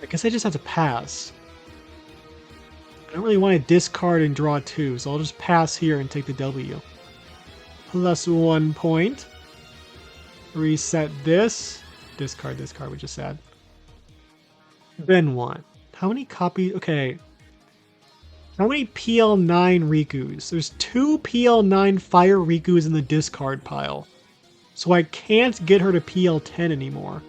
Speaker 1: I guess I just have to pass. I don't really want to discard and draw 2, so I'll just pass here and take the W. +1 point. Reset this. Discard, which is sad. Then what? How many copies? Okay. How many PL9 Rikus? There's 2 PL9 Fire Rikus in the discard pile. So I can't get her to PL10 anymore.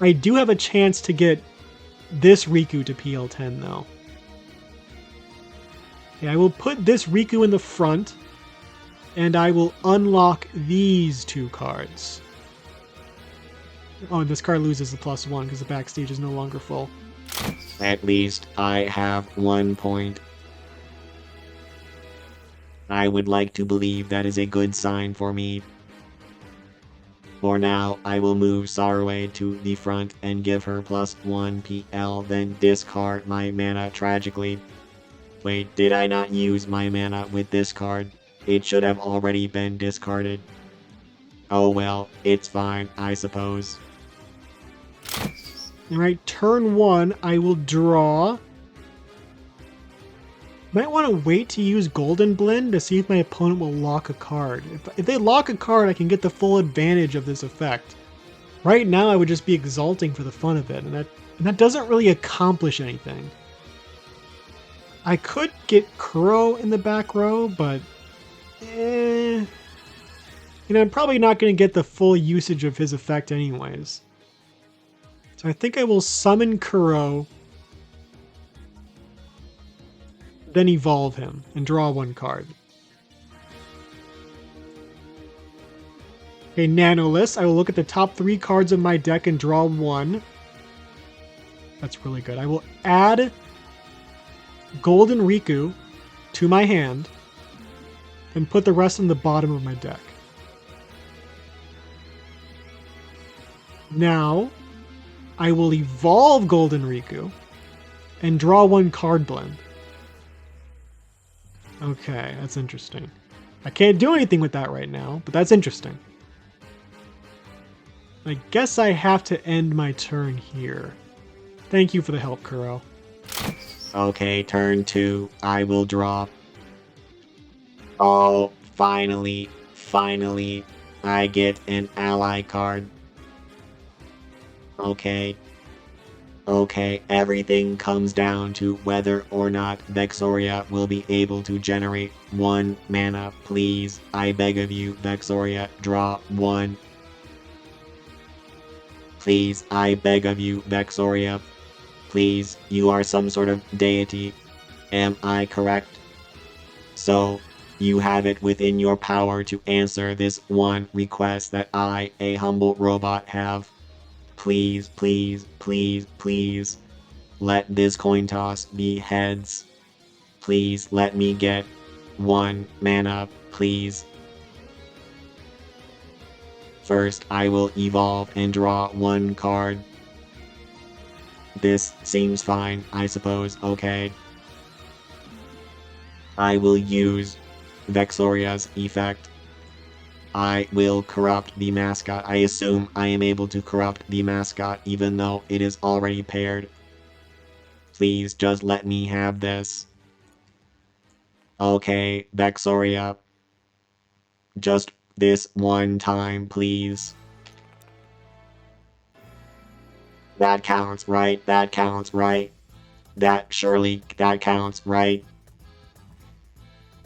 Speaker 1: I do have a chance to get this Riku to PL10 though. Okay, I will put this Riku in the front, and I will unlock these 2 cards. Oh, and this card loses the +1 because the backstage is no longer full.
Speaker 2: At least I have 1 point. I would like to believe that is a good sign for me. For now, I will move Sarwe to the front and give her +1 PL, then discard my mana tragically. Wait, did I not use my mana with this card? It should have already been discarded. Oh well, it's fine, I suppose.
Speaker 1: Alright, turn 1, I will draw. Might want to wait to use Golden Blend to see if my opponent will lock a card. If they lock a card, I can get the full advantage of this effect. Right now, I would just be exalting for the fun of it, and that doesn't really accomplish anything. I could get Kuro in the back row, but you know, I'm probably not going to get the full usage of his effect anyways. So I think I will summon Kuro, then evolve him and draw 1 card. Okay, Nanolist. I will look at the top 3 cards of my deck and draw 1. That's really good. I will add Golden Riku to my hand and put the rest in the bottom of my deck. Now, I will evolve Golden Riku and draw 1 card blend. Okay, that's interesting. I can't do anything with that right now, but that's interesting. I guess I have to end my turn here. Thank you for the help, Kuro.
Speaker 2: Okay, turn 2, I will draw. Oh, finally, I get an ally card. Okay, everything comes down to whether or not Vexoria will be able to generate 1 mana. Please, I beg of you, Vexoria, draw 1. Please, I beg of you, Vexoria. Please, you are some sort of deity. Am I correct? So, you have it within your power to answer this one request that I, a humble robot, have. Please, please, please, please, let this coin toss be heads. Please let me get 1 mana, please. First, I will evolve and draw 1 card. This seems fine, I suppose. Okay. I will use Vexoria's effect. I will corrupt the mascot. I assume I am able to corrupt the mascot even though it is already paired. Please just let me have this. Okay, Vexoria. Just this one time, please. That counts, right? That counts, right? That counts, right?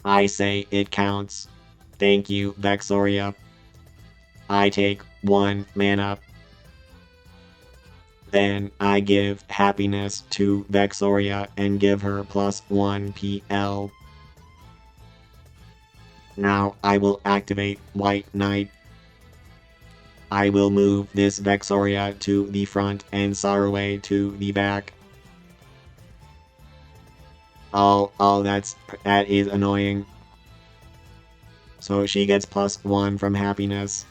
Speaker 2: I say it counts. Thank you, Vexoria. I take 1 mana. Then I give happiness to Vexoria and give her +1 PL. Now I will activate White Knight. I will move this Vexoria to the front and Saraway to the back. Oh, that is annoying. So she gets +1 from happiness.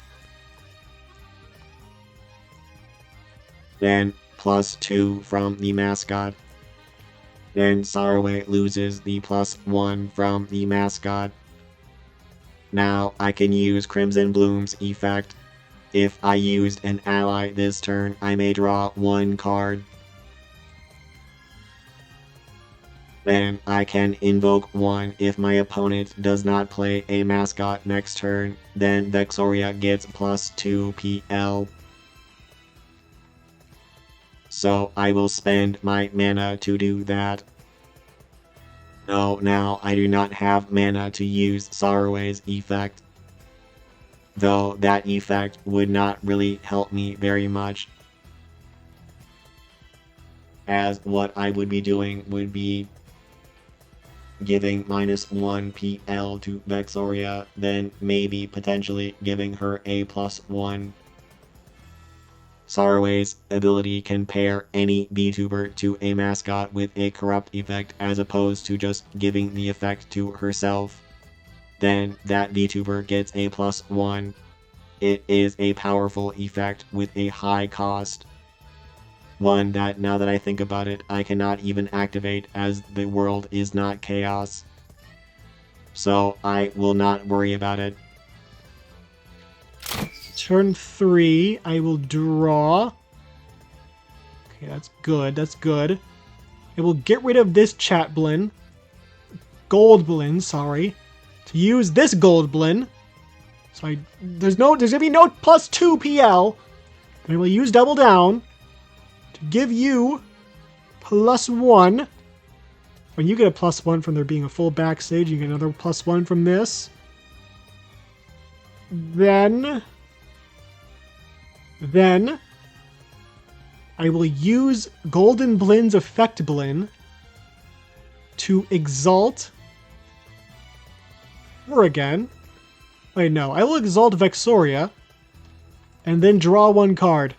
Speaker 2: Then +2 from the mascot. Then Saraway loses the +1 from the mascot. Now I can use Crimson Bloom's effect. If I used an ally this turn, I may draw 1 card. Then I can invoke 1 if my opponent does not play a mascot next turn. Then Vexoria gets +2 PL. So I will spend my mana to do that. No, now I do not have mana to use Saraway's effect. Though that effect would not really help me very much. As what I would be doing would be giving -1 PL to Vexoria, then maybe potentially giving her a +1. Saraway's ability can pair any VTuber to a mascot with a corrupt effect as opposed to just giving the effect to herself. Then that VTuber gets a +1. It is a powerful effect with a high cost. One that, now that I think about it, I cannot even activate as the world is not chaos. So I will not worry about it.
Speaker 1: Turn 3, I will draw. Okay, that's good, that's good. I will get rid of this Chatblin. Goldblin, sorry. To use this Goldblin. So there's gonna be no +2 PL. But I will use Double Down to give you +1. When you get a +1 from there being a full backstage, you get another +1 from this. Then I will use Golden Blin's Effect Blin to exalt her again. Wait, no. I will exalt Vexoria and then draw 1 card.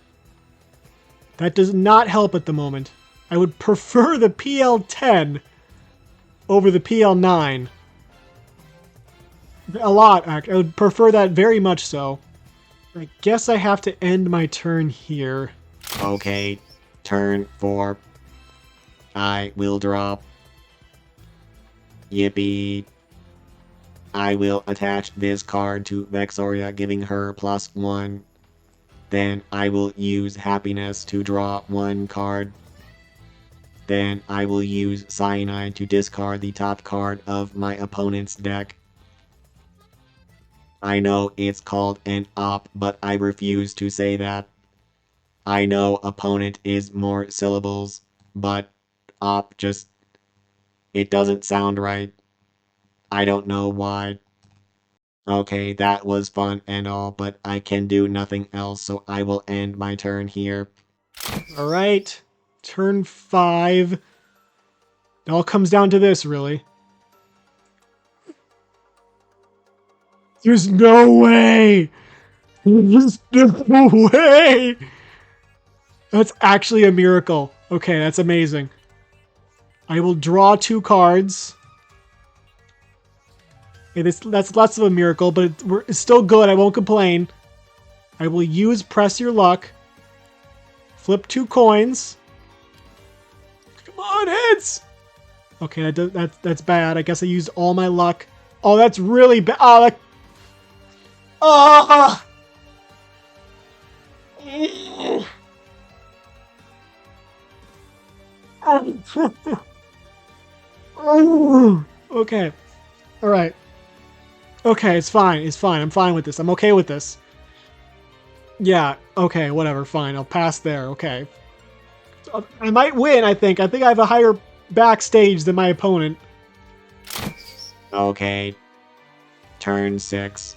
Speaker 1: That does not help at the moment. I would prefer the PL10 over the PL9. A lot, I would prefer that very much so. I guess I have to end my turn here.
Speaker 2: Okay, turn 4. I will drop. Yippee. I will attach this card to Vexoria, giving her +1. Then I will use Happiness to draw 1 card. Then I will use Cyanide to discard the top card of my opponent's deck. I know it's called an op, but I refuse to say that. I know opponent is more syllables, but op just... it doesn't sound right. I don't know why. Okay, that was fun and all, but I can do nothing else, so I will end my turn here.
Speaker 1: Alright, turn 5. It all comes down to this, really. There's no way! There's no way! That's actually a miracle. Okay, that's amazing. I will draw 2 cards. Okay, that's less of a miracle, but it's still good. I won't complain. I will use Press Your Luck. Flip 2 coins. Come on, hits! Okay, that's bad. I guess I used all my luck. Oh, that's really bad. Oh! Okay. All right. Okay, it's fine. It's fine. I'm fine with this. I'm okay with this. Yeah. Okay. Whatever. Fine. I'll pass there. Okay. I might win. I think. I have a higher backstage than my opponent.
Speaker 2: Okay. Turn 6.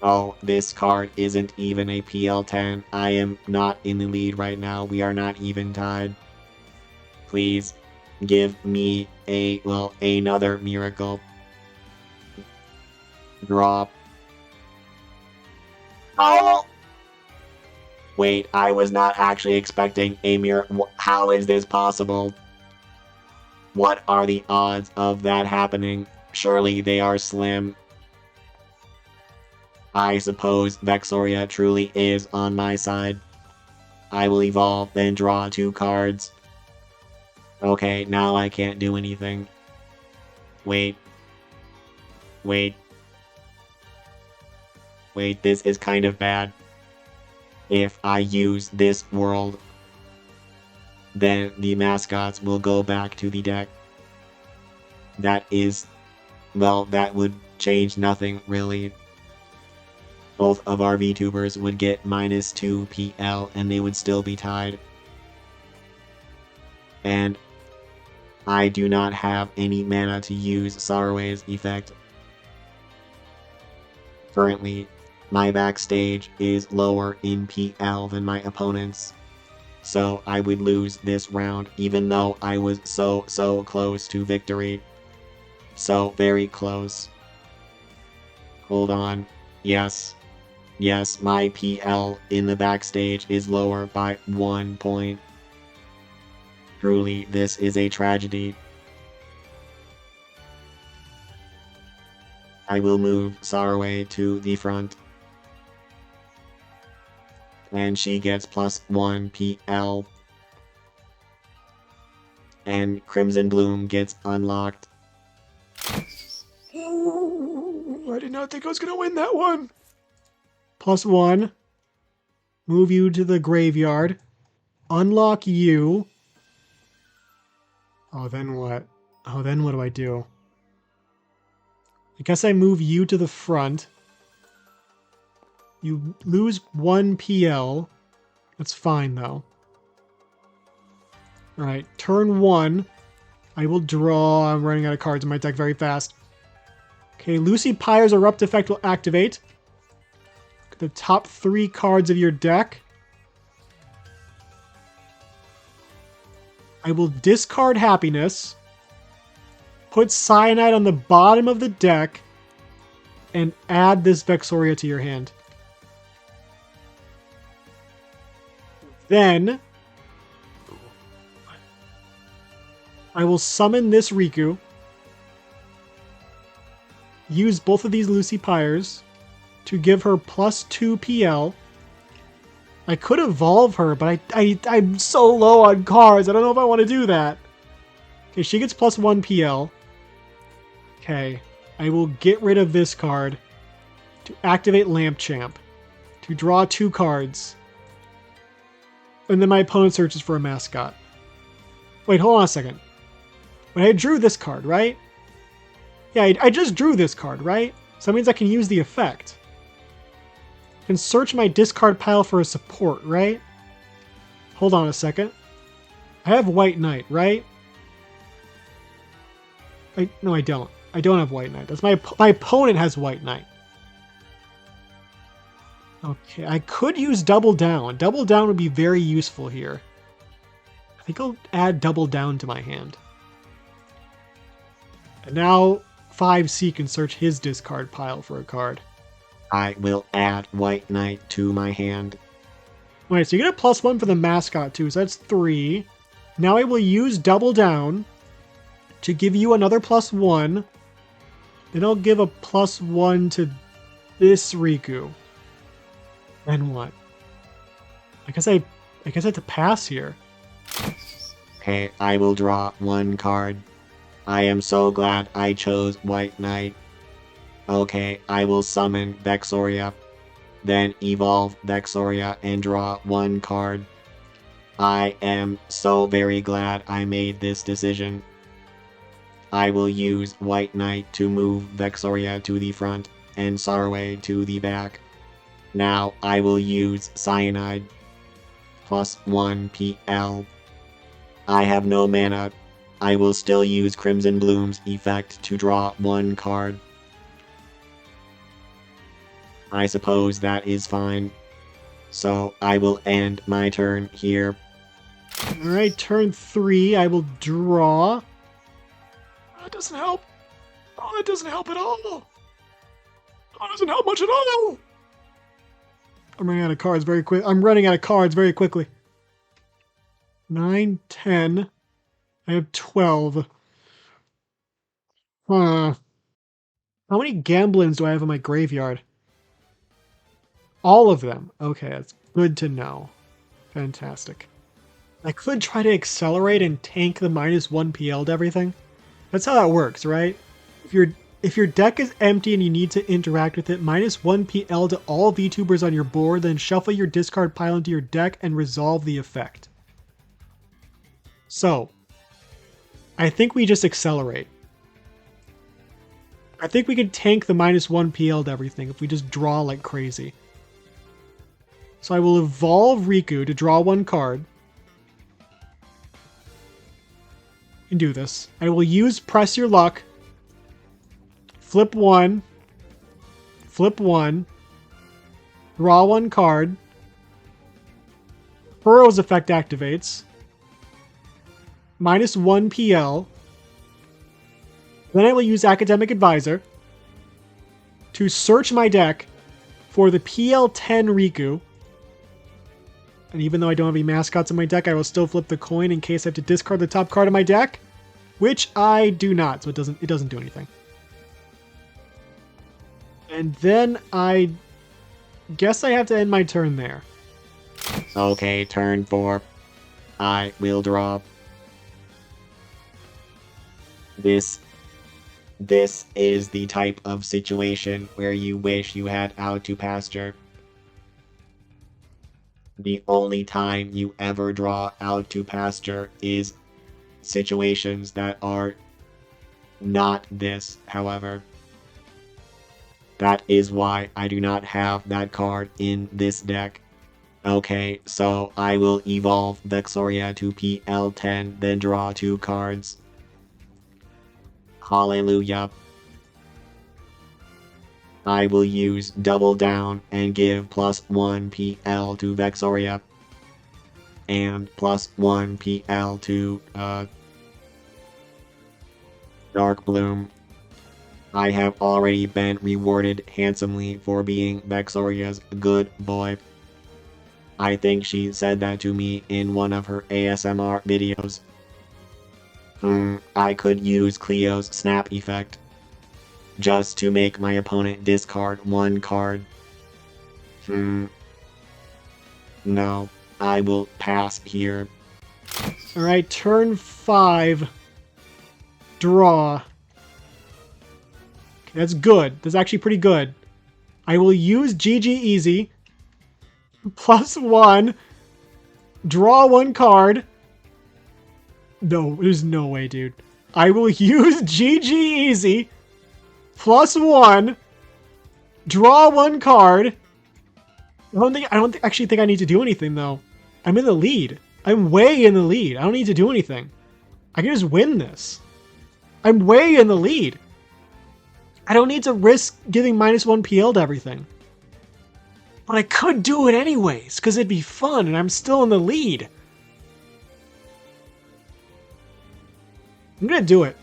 Speaker 2: Oh, this card isn't even a PL10. I am not in the lead right now. We are not even tied. Please give me another miracle. Drop. Oh! Wait, I was not actually expecting a miracle. How is this possible? What are the odds of that happening? Surely they are slim. I suppose Vexoria truly is on my side. I will evolve, then draw 2 cards. Okay, now I can't do anything. Wait. Wait, this is kind of bad. If I use this world, then the mascots will go back to the deck. That would change nothing, really. Both of our VTubers would get -2 PL and they would still be tied. And I do not have any mana to use Sorroway's effect. Currently, my backstage is lower in PL than my opponent's, so I would lose this round even though I was so close to victory. So very close. Hold on. Yes, my PL in the backstage is lower by 1 point. Truly, this is a tragedy. I will move Sorroway to the front. And she gets +1 PL. And Crimson Bloom gets unlocked.
Speaker 1: I did not think I was going to win that one. +1. Move you to the graveyard. Unlock you. Oh, then what? Oh, then what do I do? I guess I move you to the front. You lose 1 PL. That's fine, though. Alright, turn 1. I will draw. I'm running out of cards in my deck very fast. Okay, Lucy Pyre's Erupt effect will activate. The top 3 cards of your deck. I will discard Happiness. Put Cyanide on the bottom of the deck. And add this Vexoria to your hand. Then I will summon this Riku. Use both of these Lucy Pyres to give her +2 PL. I could evolve her, but I'm so low on cards. I don't know if I want to do that. Okay, she gets +1 PL. Okay, I will get rid of this card to activate Lamp Champ to draw 2 cards. And then my opponent searches for a mascot. Wait, hold on a second. Wait, I drew this card, right? Yeah, I just drew this card, right? So that means I can use the effect. I can search my discard pile for a support, right? Hold on a second. I have White Knight, right? No, I don't. I don't have White Knight. That's my opponent has White Knight. Okay, I could use Double Down. Double Down would be very useful here. I think I'll add Double Down to my hand. And now 5C can search his discard pile for a card.
Speaker 2: I will add White Knight to my hand.
Speaker 1: Alright, so you get a +1 for the mascot too, so that's 3. Now I will use Double Down to give you another +1. Then I'll give a +1 to this Riku. Then what? I guess I have to pass here.
Speaker 2: Okay, I will draw 1 card. I am so glad I chose White Knight. Okay, I will summon Vexoria, then evolve Vexoria and draw 1 card. I am so very glad I made this decision. I will use White Knight to move Vexoria to the front and Sarwe to the back. Now I will use Cyanide plus 1 PL. I have no mana. I will still use Crimson Bloom's effect to draw 1 card. I suppose that is fine. So I will end my turn here.
Speaker 1: Alright, turn 3, I will draw. That doesn't help. Oh, that doesn't help at all. Oh, that doesn't help much at all. I'm running out of cards very quick. I'm running out of cards very quickly. 9, 10. I have 12. Huh. How many Gamblins do I have in my graveyard? All of them. Okay, that's good to know. Fantastic. I could try to accelerate and tank the -1 PL to everything. That's how that works, right? If your deck is empty and you need to interact with it, -1 PL to all VTubers on your board, then shuffle your discard pile into your deck and resolve the effect. So, I think we just accelerate. I think we could tank the -1 PL to everything if we just draw like crazy. So I will evolve Riku to draw 1 card. And do this. I will use Press Your Luck. Flip 1. Flip 1. Draw 1 card. Burrow's effect activates. -1 PL. Then I will use Academic Advisor to search my deck for the PL10 Riku. And even though I don't have any mascots in my deck, I will still flip the coin in case I have to discard the top card of my deck, which I do not, so it doesn't do anything. And then I guess I have to end my turn there.
Speaker 2: Okay, turn 4. I will draw. This is the type of situation where you wish you had out to pasture. The only time you ever draw out to pasture is situations that are not this, however. That is why I do not have that card in this deck. Okay, so I will evolve Vexoria to PL10, then draw 2 cards. Hallelujah. I will use Double Down and give +1 PL to Vexoria. And +1 PL to Dark Bloom. I have already been rewarded handsomely for being Vexoria's good boy. I think she said that to me in one of her ASMR videos. I could use Cleo's Snap effect just to make my opponent discard 1 card. No, I will pass here.
Speaker 1: Alright, turn 5. Draw. Okay, that's good. That's actually pretty good. I will use GG Easy. +1. Draw 1 card. No, there's no way, dude. I will use GG Easy. +1. Draw 1 card. I don't actually think I need to do anything though. I'm in the lead. I'm way in the lead. I don't need to do anything. I can just win this. I'm way in the lead. I don't need to risk giving -1 PL to everything. But I could do it anyways, because it'd be fun and I'm still in the lead. I'm gonna do it.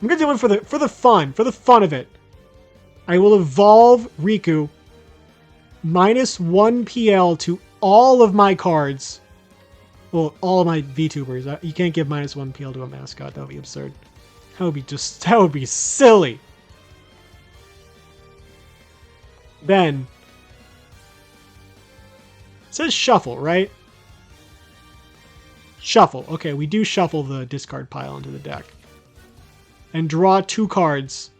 Speaker 1: I'm gonna do it for the fun of it. I will evolve Riku -1 PL to all of my cards. Well, all of my VTubers. You can't give -1 PL to a mascot. That would be absurd. That would be silly. Then it says shuffle, right? Shuffle. Okay, we do shuffle the discard pile into the deck. And draw 2 cards.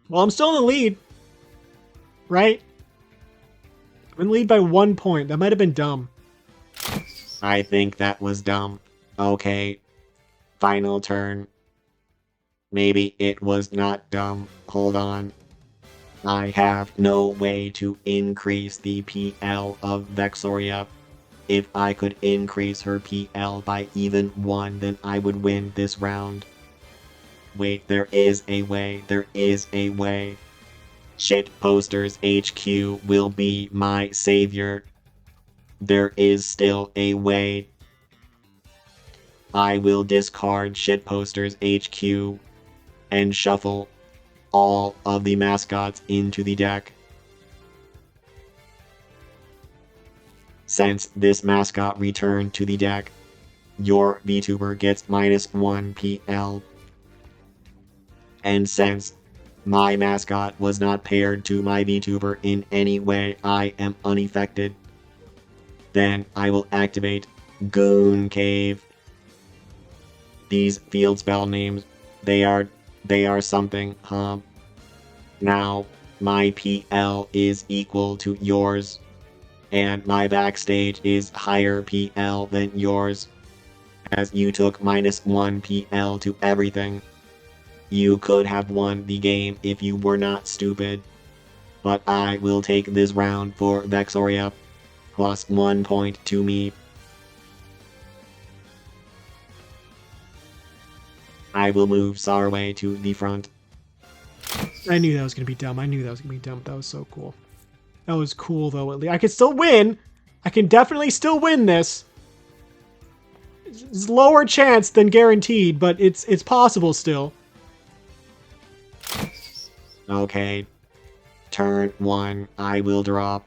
Speaker 1: Well, I'm still in the lead. Right? I'm in the lead by 1 point. That might have been dumb.
Speaker 2: I think that was dumb. Okay. Final turn. Maybe it was not dumb. Hold on. I have no way to increase the PL of Vexoria. If I could increase her PL by even 1, then I would win this round. Wait, there is a way. There is a way. Shitposters HQ will be my savior. There is still a way. I will discard Shitposters HQ and shuffle all of the mascots into the deck. Since this mascot returned to the deck, your VTuber gets -1 PL. And since my mascot was not paired to my VTuber in any way, I am unaffected. Then I will activate Goon Cave. These field spell names, they are something, huh? Now, my PL is equal to yours, and my backstage is higher PL than yours, as you took -1 PL to everything. You could have won the game if you were not stupid, but I will take this round for Vexoria, +1 point to me. I will move Sarway to the front.
Speaker 1: I knew that was going to be dumb. I knew that was going to be dumb. That was so cool. That was cool, though. At least I can still win. I can definitely still win this. It's lower chance than guaranteed, but it's possible still.
Speaker 2: Okay. Turn 1, I will drop.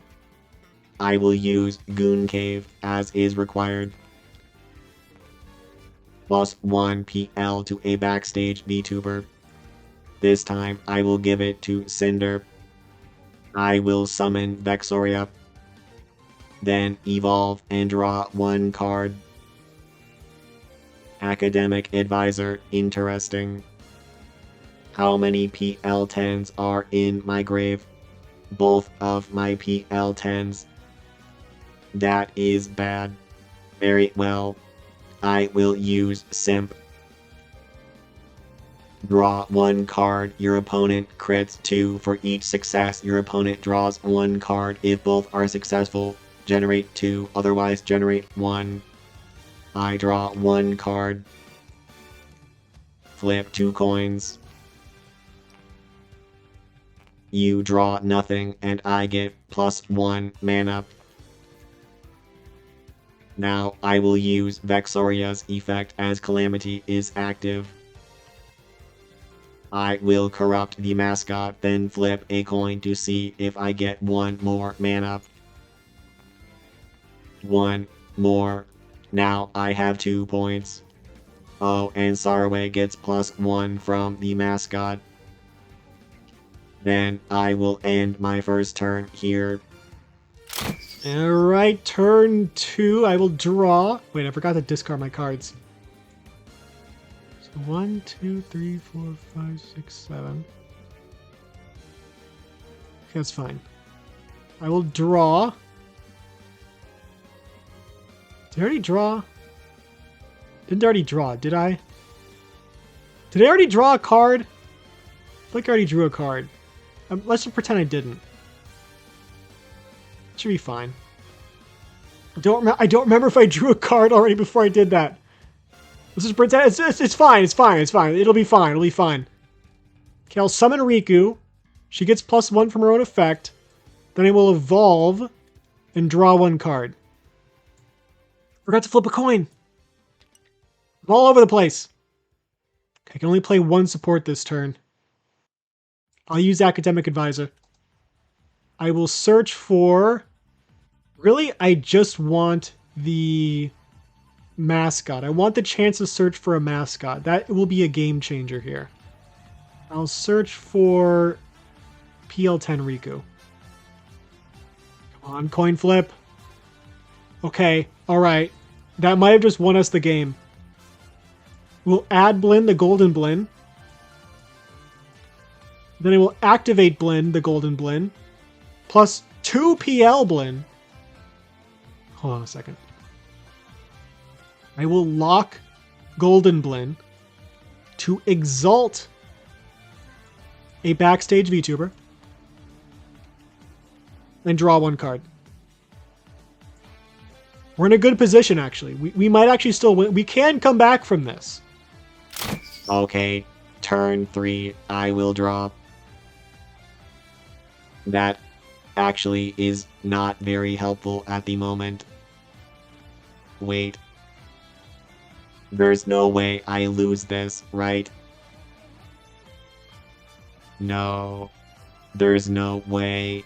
Speaker 2: I will use Goon Cave as is required. +1 PL to a backstage VTuber. This time I will give it to Cinder. I will summon Vexoria. Then evolve and draw 1 card. Academic Advisor, interesting. How many PL10s are in my grave? Both of my PL10s. That is bad. Very well. I will use Simp. Draw 1 card. Your opponent crits 2 for each success. Your opponent draws 1 card. If both are successful, generate 2. Otherwise, generate 1. I draw 1 card. Flip 2 coins. You draw nothing, and I get +1 mana. Now I will use Vexoria's effect as Calamity is active. I will corrupt the mascot, then flip a coin to see if I get 1 more mana. 1 more. Now I have 2 points. Oh, and Sarway gets +1 from the mascot. Then I will end my first turn here.
Speaker 1: Alright, turn 2. I will draw. Wait, I forgot to discard my cards. So 1, 2, 3, 4, 5, 6, 7. Okay, that's fine. I will draw. Did I already draw? Didn't I already draw, did I? Did I already draw a card? I feel like I already drew a card. Let's just pretend I didn't. Should be fine. I don't remember if I drew a card already before I did that. Let's just pretend it's fine. It's fine. It's fine. It'll be fine. It'll be fine. Okay, I'll summon Riku. She gets +1 from her own effect. Then I will evolve and draw 1 card. Forgot to flip a coin. I'm all over the place. Okay, I can only play 1 support this turn. I'll use Academic Advisor. I will search for... Really, I just want the mascot. I want the chance to search for a mascot. That will be a game changer here. I'll search for PL10 Riku. Come on, coin flip. Okay, alright. That might have just won us the game. We'll add Blinn, the Golden Blinn. Then I will activate Blinn, the Golden Blinn, plus 2 PL Blinn. Hold on a second. I will lock Golden Blinn to exalt a backstage VTuber and draw 1 card. We're in a good position, actually. We might actually still win. We can come back from this.
Speaker 2: Okay, turn 3, I will draw. That actually is not very helpful at the moment. Wait. There's no way I lose this, right? No. There's no way.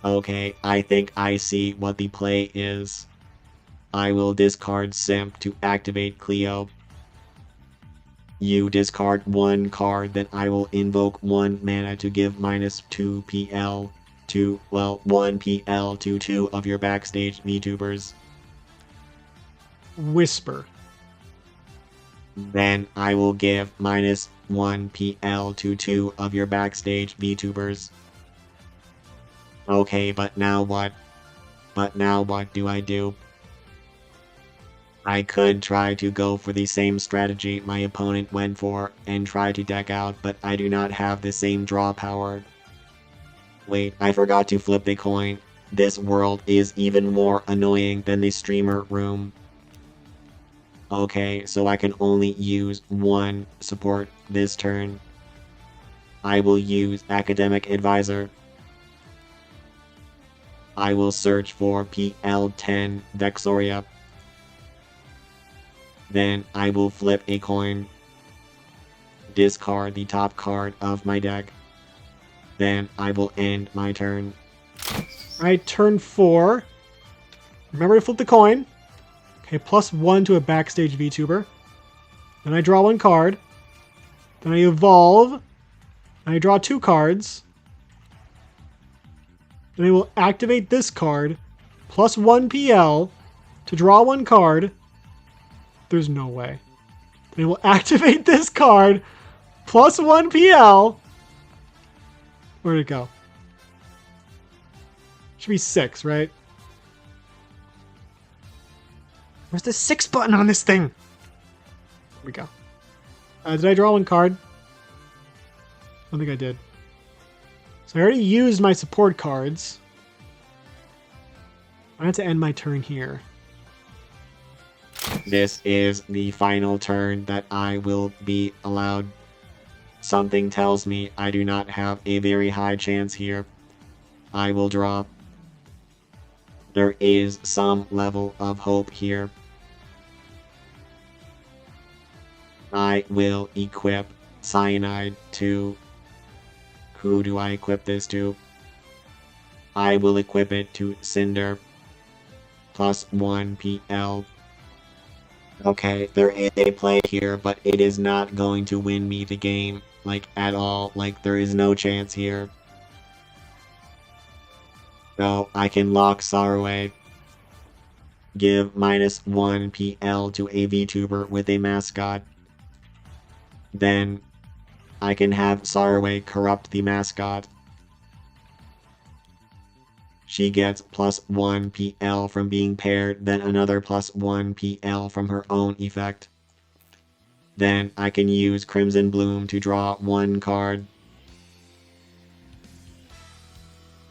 Speaker 2: Okay, I think I see what the play is. I will discard Simp to activate Cleo. You discard 1 card, then I will invoke 1 mana to give -2 PL to, well, 1 PL to 2 of your backstage VTubers.
Speaker 1: Whisper.
Speaker 2: Then I will give -1 PL to 2 of your backstage VTubers. Okay, but now what? But now what do I do? I could try to go for the same strategy my opponent went for and try to deck out, but I do not have the same draw power. Wait, I forgot to flip the coin. This world is even more annoying than the streamer room. Okay, so I can only use 1 support this turn. I will use Academic Advisor. I will search for PL10 Vexoria. Then I will flip a coin. Discard the top card of my deck. Then I will end my turn.
Speaker 1: Alright, turn 4. Remember to flip the coin. Okay, +1 to a backstage VTuber. Then I draw 1 card. Then I evolve. And I draw 2 cards. Then I will activate this card. +1 PL to draw 1 card. There's no way. Then I will activate this card. +1 PL. Where'd it go? Should be 6, right? Where's the 6 button on this thing? There we go. Did I draw 1 card? I don't think I did. So I already used my support cards. I have to end my turn here.
Speaker 2: This is the final turn that I will be allowed. Something tells me I do not have a very high chance here. I will draw. There is some level of hope here. I will equip Cyanide to... Who do I equip this to? I will equip it to Cinder. +1 PL. Okay, there is a play here, but it is not going to win me the game, like, at all. Like, there is no chance here. So, I can lock Sarway. Give -1 PL to a VTuber with a mascot. Then, I can have Sarway corrupt the mascot. She gets +1 PL from being paired, then another +1 PL from her own effect. Then I can use Crimson Bloom to draw 1 card.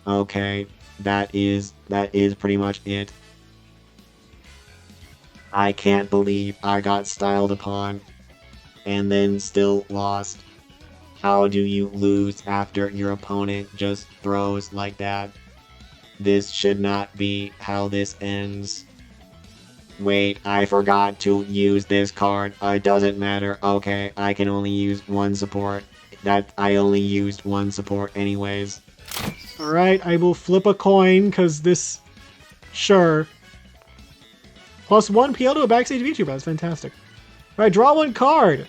Speaker 2: Okay, that is pretty much it. I can't believe I got styled upon and then still lost. How do you lose after your opponent just throws like that? This should not be how this ends. Wait, I forgot to use this card. It doesn't matter. Okay, I can only use 1 support. I only used 1 support anyways.
Speaker 1: Alright, I will flip a coin, because this... Sure. +1 PL to a backstage VTuber. That's fantastic. Alright, draw 1 card.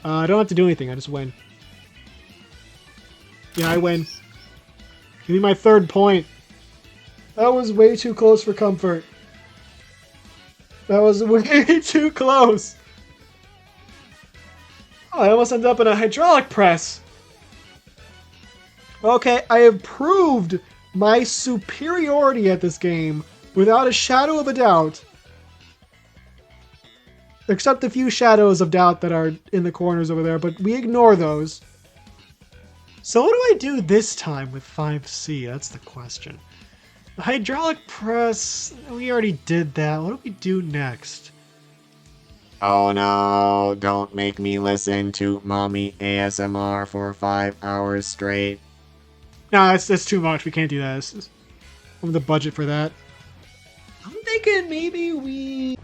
Speaker 1: I don't have to do anything. I just win. Yeah, I win. Give me my 3rd point. That was way too close for comfort. That was way too close. Oh, I almost ended up in a hydraulic press. Okay, I have proved my superiority at this game without a shadow of a doubt. Except a few shadows of doubt that are in the corners over there, but we ignore those. So what do I do this time with 5C? That's the question. The hydraulic press, we already did that. What do we do next?
Speaker 2: Oh no, don't make me listen to mommy ASMR for 5 hours straight.
Speaker 1: Nah, that's too much. We can't do that. I don't have the budget for that. I'm thinking maybe we...